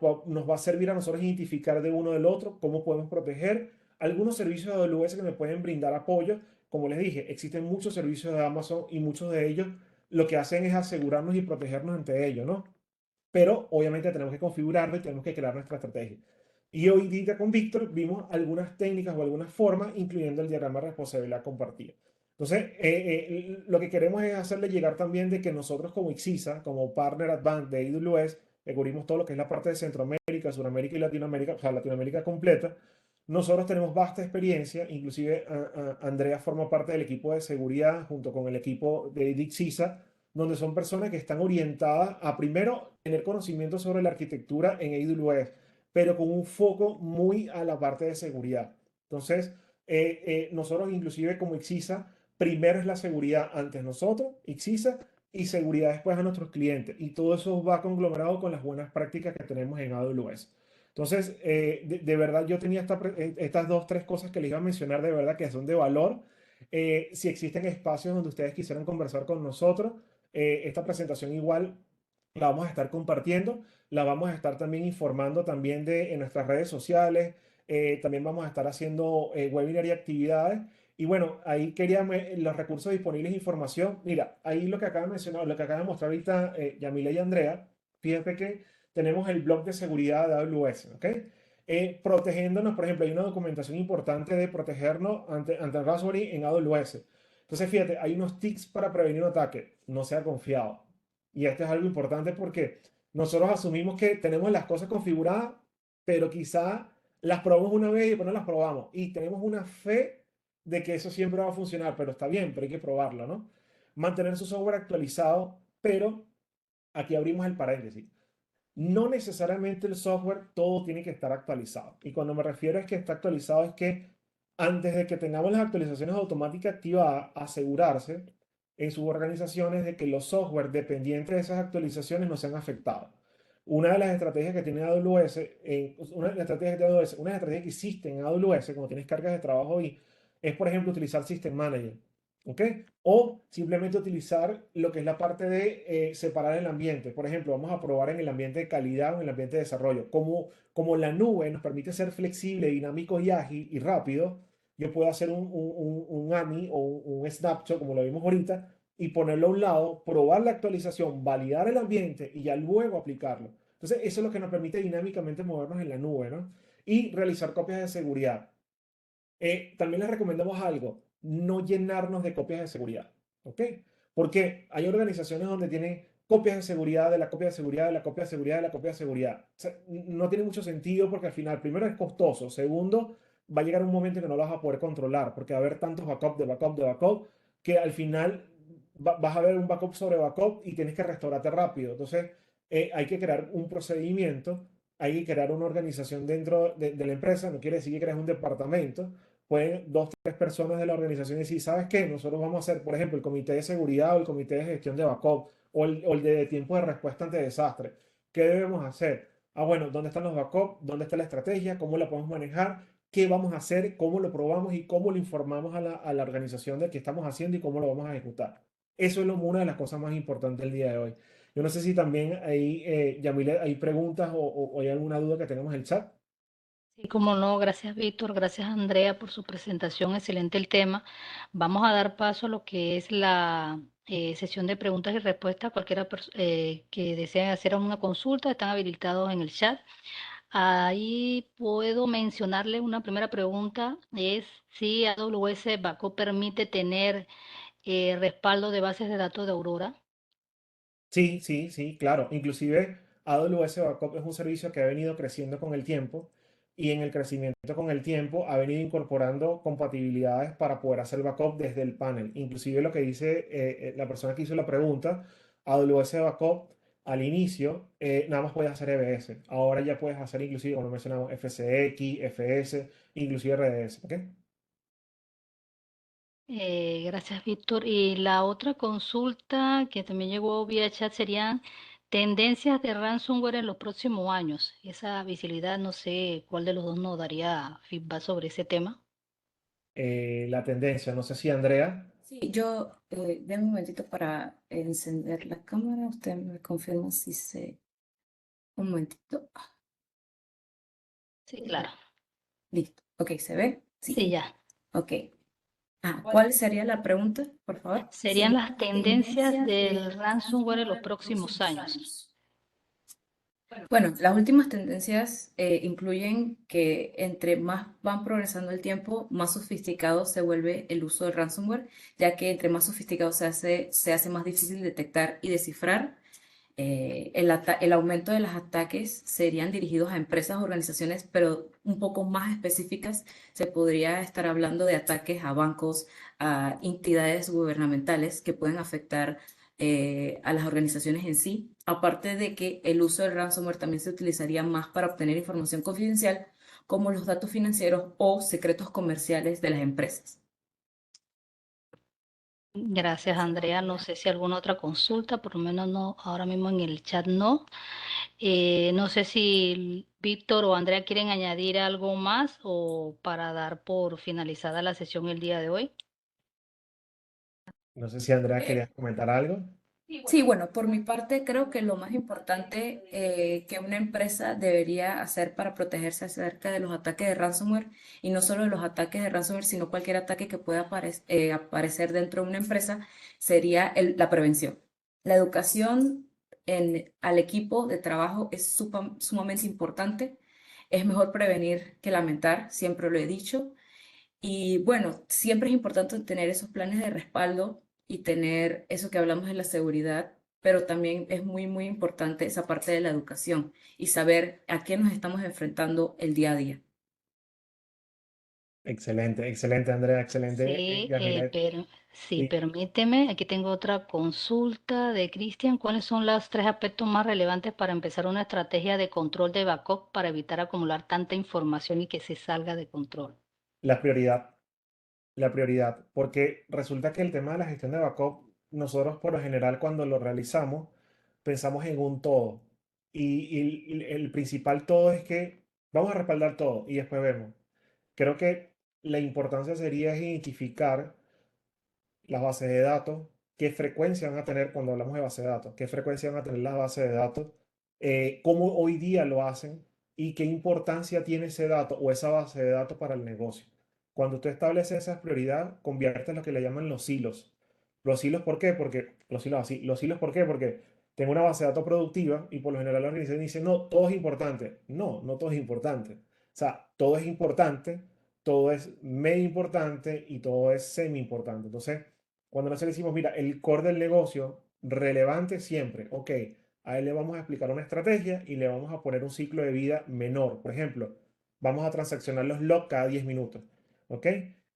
Speaker 3: va a servir a nosotros identificar de uno del otro, cómo podemos proteger algunos servicios de AWS que me pueden brindar apoyo. Como les dije, existen muchos servicios de Amazon y muchos de ellos lo que hacen es asegurarnos y protegernos ante ellos, ¿no? Pero obviamente tenemos que configurarlo y tenemos que crear nuestra estrategia. Y hoy día con Víctor vimos algunas técnicas o algunas formas, incluyendo el diagrama de responsabilidad compartida. Entonces, lo que queremos es hacerle llegar también de que nosotros como Ixisa, como Partner Advanced de AWS, que cubrimos todo lo que es la parte de Centroamérica, Sudamérica y Latinoamérica, o sea, Latinoamérica completa, nosotros tenemos vasta experiencia, inclusive Andrea forma parte del equipo de seguridad junto con el equipo de Ixisa, donde son personas que están orientadas a primero tener conocimiento sobre la arquitectura en AWS, pero con un foco muy a la parte de seguridad. Entonces, nosotros inclusive como Ixisa, primero es la seguridad antes nosotros, Ixisa, y seguridad después a nuestros clientes. Y todo eso va conglomerado con las buenas prácticas que tenemos en AWS. Entonces, de verdad, yo tenía estas dos, tres cosas que les iba a mencionar de verdad que son de valor. Si existen espacios donde ustedes quisieran conversar con nosotros, esta presentación igual la vamos a estar compartiendo, la vamos a estar también informando también en nuestras redes sociales, también vamos a estar haciendo webinar y actividades. Y bueno, ahí los recursos disponibles de información. Mira, ahí lo que acaba de mencionar, lo que acaba de mostrar ahorita Yamile y Andrea, fíjate que tenemos el blog de seguridad de AWS, ¿ok? Protegiéndonos, por ejemplo, hay una documentación importante de protegernos ante ransomware en AWS. Entonces, fíjate, hay unos tips para prevenir un ataque. No sea confiado. Y esto es algo importante porque nosotros asumimos que tenemos las cosas configuradas, pero quizá las probamos una vez y después no las probamos. Y tenemos una fe de que eso siempre va a funcionar, pero está bien, pero hay que probarlo, ¿no? Mantener su software actualizado, pero aquí abrimos el paréntesis. No necesariamente el software todo tiene que estar actualizado. Y cuando me refiero a que está actualizado es que antes de que tengamos las actualizaciones automáticas activadas, asegurarse en sus organizaciones de que los software dependientes de esas actualizaciones no sean afectados. Una de las estrategias que tiene AWS, una estrategia que existe en AWS, cuando tienes cargas de trabajo ahí, es por ejemplo utilizar System Manager. ¿Ok? O simplemente utilizar lo que es la parte de separar el ambiente. Por ejemplo, vamos a probar en el ambiente de calidad o en el ambiente de desarrollo. Como la nube nos permite ser flexible, dinámico y ágil y rápido, yo puedo hacer un AMI o un snapshot, como lo vimos ahorita, y ponerlo a un lado, probar la actualización, validar el ambiente y ya luego aplicarlo. Entonces, eso es lo que nos permite dinámicamente movernos en la nube, ¿no? Y realizar copias de seguridad. También les recomendamos algo, no llenarnos de copias de seguridad, ¿ok? Porque hay organizaciones donde tienen copias de seguridad, de la copia de seguridad, de la copia de seguridad, de la copia de seguridad. O sea, no tiene mucho sentido porque al final, primero es costoso, segundo, va a llegar un momento en que no lo vas a poder controlar porque va a haber tantos backup de backup de backup que al final vas a ver un backup sobre backup y tienes que restaurarte rápido. Entonces, hay que crear un procedimiento, hay que crear una organización dentro de la empresa, no quiere decir que crees un departamento, pueden dos, tres personas de la organización decir, ¿sabes qué? Nosotros vamos a hacer, por ejemplo, el comité de seguridad o el comité de gestión de backup o el de tiempo de respuesta ante desastre. ¿Qué debemos hacer? Ah, bueno, ¿dónde están los backups? ¿Dónde está la estrategia? ¿Cómo la podemos manejar? ¿Qué vamos a hacer? ¿Cómo lo probamos? Y cómo lo informamos a la organización de qué estamos haciendo y cómo lo vamos a ejecutar. Eso es una de las cosas más importantes del día de hoy. Yo no sé si también ahí, Yamile, hay preguntas o hay alguna duda que tengamos en el chat.
Speaker 1: Sí, como no, gracias Víctor, gracias Andrea por su presentación, excelente el tema. Vamos a dar paso a lo que es la sesión de preguntas y respuestas. Cualquiera que desee hacer una consulta, están habilitados en el chat. Ahí puedo mencionarle una primera pregunta, es si AWS Backup permite tener respaldo de bases de datos de Aurora.
Speaker 3: Sí, sí, sí, claro. Inclusive AWS Backup es un servicio que ha venido creciendo con el tiempo y en el crecimiento con el tiempo ha venido incorporando compatibilidades para poder hacer backup desde el panel. Inclusive lo que dice la persona que hizo la pregunta, AWS Backup al inicio, nada más podías hacer EBS. Ahora ya puedes hacer inclusive, como mencionamos, FCX, FS, inclusive RDS. ¿Ok?
Speaker 1: Gracias, Víctor. Y la otra consulta que también llegó vía chat serían tendencias de ransomware en los próximos años. Esa visibilidad, no sé cuál de los dos nos daría feedback sobre ese tema.
Speaker 3: La tendencia, no sé si Andrea,
Speaker 2: Sí, yo, denme un momentito para encender la cámara. Usted me confirma si se... Un momentito.
Speaker 1: Sí, claro.
Speaker 2: Listo. Ok, ¿se ve?
Speaker 1: Sí,
Speaker 2: Sí.
Speaker 1: ya.
Speaker 2: Ok. ¿Cuál sería la pregunta, por favor?
Speaker 1: Serían las tendencias del ransomware en los próximos años.
Speaker 2: Bueno, las últimas tendencias incluyen que entre más van progresando el tiempo, más sofisticado se vuelve el uso del ransomware, ya que entre más sofisticado se hace más difícil detectar y descifrar. El aumento de los ataques serían dirigidos a empresas, organizaciones, pero un poco más específicas. Se podría estar hablando de ataques a bancos, a entidades gubernamentales que pueden afectar a las organizaciones en sí. Aparte de que el uso del ransomware también se utilizaría más para obtener información confidencial, como los datos financieros o secretos comerciales de las empresas.
Speaker 1: Gracias, Andrea. No sé si alguna otra consulta, por lo menos no, ahora mismo en el chat no. No sé si Víctor o Andrea quieren añadir algo más o para dar por finalizada la sesión el día de hoy.
Speaker 3: no sé si Andrea quería comentar algo.
Speaker 2: Sí, bueno, por mi parte creo que lo más importante que una empresa debería hacer para protegerse acerca de los ataques de ransomware, y no solo de los ataques de ransomware, sino cualquier ataque que pueda aparecer dentro de una empresa, sería la prevención. La educación al equipo de trabajo es sumamente importante. Es mejor prevenir que lamentar, siempre lo he dicho. Y bueno, siempre es importante tener esos planes de respaldo y tener eso que hablamos de la seguridad, pero también es muy, muy importante esa parte de la educación y saber a qué nos estamos enfrentando el día a día.
Speaker 3: Excelente, excelente, Andrea, excelente,
Speaker 1: Sí,
Speaker 3: Yamilet.
Speaker 1: sí,
Speaker 3: Y
Speaker 1: permíteme. Aquí tengo otra consulta de Cristian. ¿Cuáles son los tres aspectos más relevantes para empezar una estrategia de control de backup para evitar acumular tanta información y que se salga de control?
Speaker 3: la prioridad, la prioridad, porque resulta que el tema de la gestión de backup, nosotros por lo general cuando lo realizamos, pensamos en un todo. Y el principal todo es que vamos a respaldar todo y después vemos. Creo que la importancia sería identificar las bases de datos, qué frecuencia van a tener cuando hablamos de base de datos, qué frecuencia van a tener las bases de datos, cómo hoy día lo hacen y qué importancia tiene ese dato o esa base de datos para el negocio. Cuando usted establece esa prioridad, convierte en lo que le llaman los silos. Los hilos, ¿por qué? Porque los hilos así. Los hilos, ¿por qué? Porque tengo una base de datos productiva y por lo general la organización dice, no, todo es importante. No, no todo es importante. O sea, todo es importante, todo es medio importante y todo es semi importante. Entonces, cuando nosotros decimos, mira, el core del negocio, relevante siempre, ok, a él le vamos a explicar una estrategia y le vamos a poner un ciclo de vida menor. Por ejemplo, vamos a transaccionar los log cada 10 minutos, ok,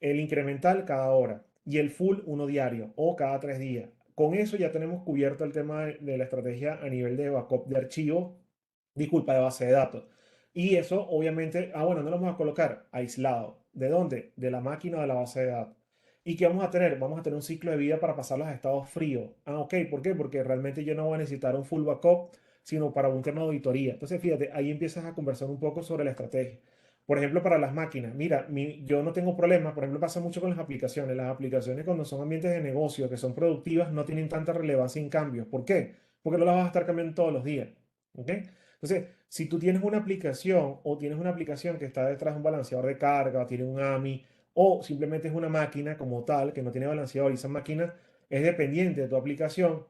Speaker 3: el incremental cada hora y el full uno diario o cada 3 días. Con eso ya tenemos cubierto el tema de la estrategia a nivel de backup de archivo, disculpa, de base de datos. Y eso obviamente, bueno, no lo vamos a colocar aislado. ¿De dónde? De la máquina o de la base de datos. ¿Y qué vamos a tener? Vamos a tener un ciclo de vida para pasarlos a estados fríos. Ok, ¿por qué? Porque realmente yo no voy a necesitar un full backup, sino para un tema de auditoría. Entonces, fíjate, ahí empiezas a conversar un poco sobre la estrategia. Por ejemplo, para las máquinas, mira, yo no tengo problema, por ejemplo, pasa mucho con las aplicaciones. Las aplicaciones cuando son ambientes de negocio que son productivas no tienen tanta relevancia en cambios. ¿Por qué? Porque no las vas a estar cambiando todos los días. ¿Ok? Entonces, si tú tienes una aplicación o tienes una aplicación que está detrás de un balanceador de carga o tiene un AMI o simplemente es una máquina como tal que no tiene balanceador y esa máquina es dependiente de tu aplicación,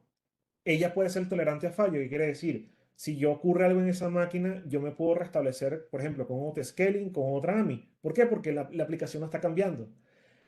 Speaker 3: ella puede ser tolerante a fallo. ¿Qué quiere decir? Si yo ocurre algo en esa máquina, yo me puedo restablecer, por ejemplo, con autoscaling, con otra AMI. ¿Por qué? Porque la aplicación no está cambiando.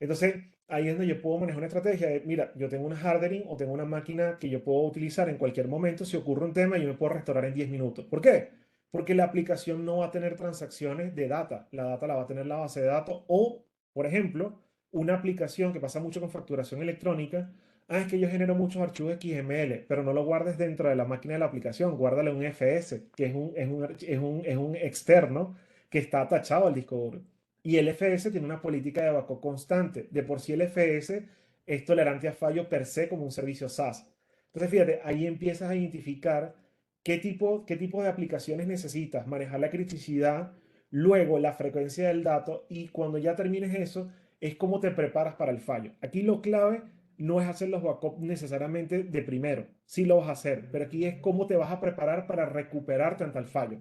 Speaker 3: Entonces, ahí es donde yo puedo manejar una estrategia de, mira, yo tengo una hardening o tengo una máquina que yo puedo utilizar en cualquier momento. Si ocurre un tema, yo me puedo restaurar en 10 minutos. ¿Por qué? Porque la aplicación no va a tener transacciones de data. La data la va a tener la base de datos o, por ejemplo, una aplicación que pasa mucho con facturación electrónica. Es que yo genero muchos archivos XML, pero no lo guardes dentro de la máquina de la aplicación, guárdale un FS, que es un externo que está atachado al disco duro. Y el FS tiene una política de backup constante. De por sí el FS es tolerante a fallo per se como un servicio SaaS. Entonces, fíjate, ahí empiezas a identificar qué tipo de aplicaciones necesitas, manejar la criticidad, luego la frecuencia del dato y cuando ya termines eso, es cómo te preparas para el fallo. Aquí lo clave no es hacer los backups necesariamente de primero, sí lo vas a hacer, pero aquí es cómo te vas a preparar para recuperarte ante el fallo.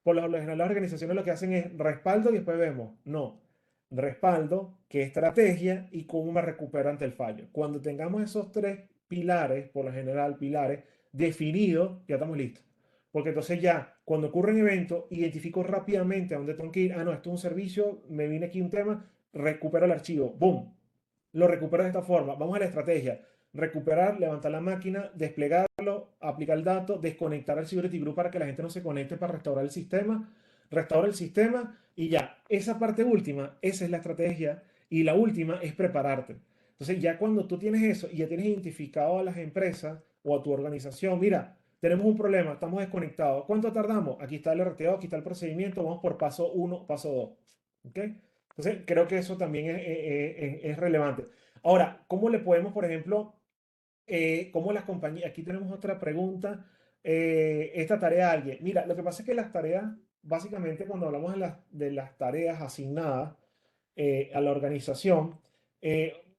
Speaker 3: Por lo general, las organizaciones lo que hacen es respaldo y después vemos. No, respaldo, qué estrategia y cómo me recupero ante el fallo. Cuando tengamos esos tres pilares, por lo general pilares, definidos, ya estamos listos. Porque entonces ya, cuando ocurre un evento, identifico rápidamente a dónde tengo que ir. Esto es un servicio, me viene aquí un tema, recupero el archivo. ¡Boom! Lo recupero de esta forma. Vamos a la estrategia. Recuperar, levantar la máquina, desplegarlo, aplicar el dato, desconectar al Security Group para que la gente no se conecte para restaurar el sistema, restaura el sistema y ya. Esa parte última, esa es la estrategia y la última es prepararte. Entonces ya cuando tú tienes eso y ya tienes identificado a las empresas o a tu organización, mira, tenemos un problema, estamos desconectados. ¿Cuánto tardamos? Aquí está el RTO, aquí está el procedimiento, vamos por paso 1, paso 2. ¿Ok? Entonces, creo que eso también es relevante. Ahora, ¿cómo le podemos, por ejemplo, cómo las compañías, aquí tenemos otra pregunta, esta tarea a alguien? Mira, lo que pasa es que las tareas, básicamente cuando hablamos de las tareas asignadas a la organización,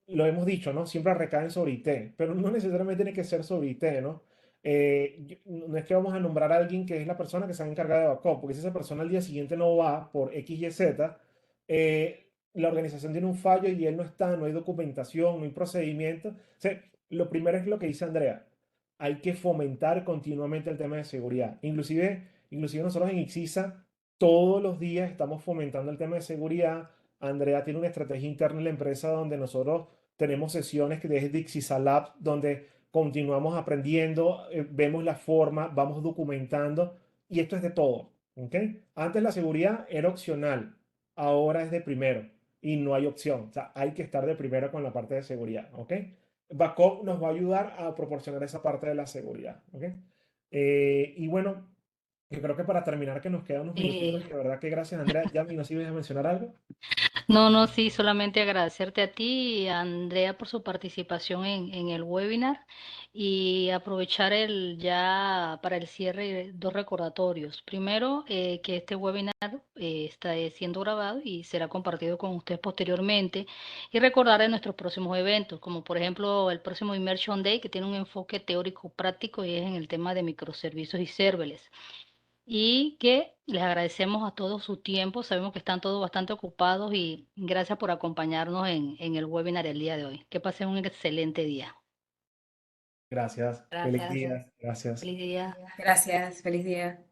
Speaker 3: lo hemos dicho, ¿no? Siempre recaen sobre IT, pero no necesariamente tiene que ser sobre IT, ¿no? No es que vamos a nombrar a alguien que es la persona que se va a encargar de backup, porque si esa persona al día siguiente no va por X, Y, Z, la organización tiene un fallo y él no está, no hay documentación, no hay procedimiento. O sea, lo primero es lo que dice Andrea, hay que fomentar continuamente el tema de seguridad. Inclusive nosotros en Ixisa todos los días estamos fomentando el tema de seguridad. Andrea tiene una estrategia interna en la empresa donde nosotros tenemos sesiones que es Ixisa Lab, donde continuamos aprendiendo, vemos la forma, vamos documentando y esto es de todo. ¿Ok? Antes la seguridad era opcional, ahora es de primero y no hay opción. O sea, hay que estar de primero con la parte de seguridad. ¿Ok? Backup nos va a ayudar a proporcionar esa parte de la seguridad. ¿Ok? Y bueno, yo creo que para terminar, que nos quedan unos minutitos, y de verdad que gracias, Andrea. Ya no sé si ibas a mencionar algo.
Speaker 1: No, no, sí, solamente agradecerte a ti y a Andrea por su participación en el webinar y aprovechar ya para el cierre dos recordatorios. Primero, que este webinar está siendo grabado y será compartido con ustedes posteriormente y recordar de nuestros próximos eventos, como por ejemplo el próximo Immersion Day, que tiene un enfoque teórico práctico y es en el tema de microservicios y serverless y que les agradecemos a todos su tiempo. Sabemos que están todos bastante ocupados y gracias por acompañarnos en el webinar el día de hoy. Que pasen un excelente día.
Speaker 3: Gracias. Feliz
Speaker 1: Gracias.
Speaker 3: día. Gracias.
Speaker 1: Feliz día.
Speaker 2: Gracias, feliz día.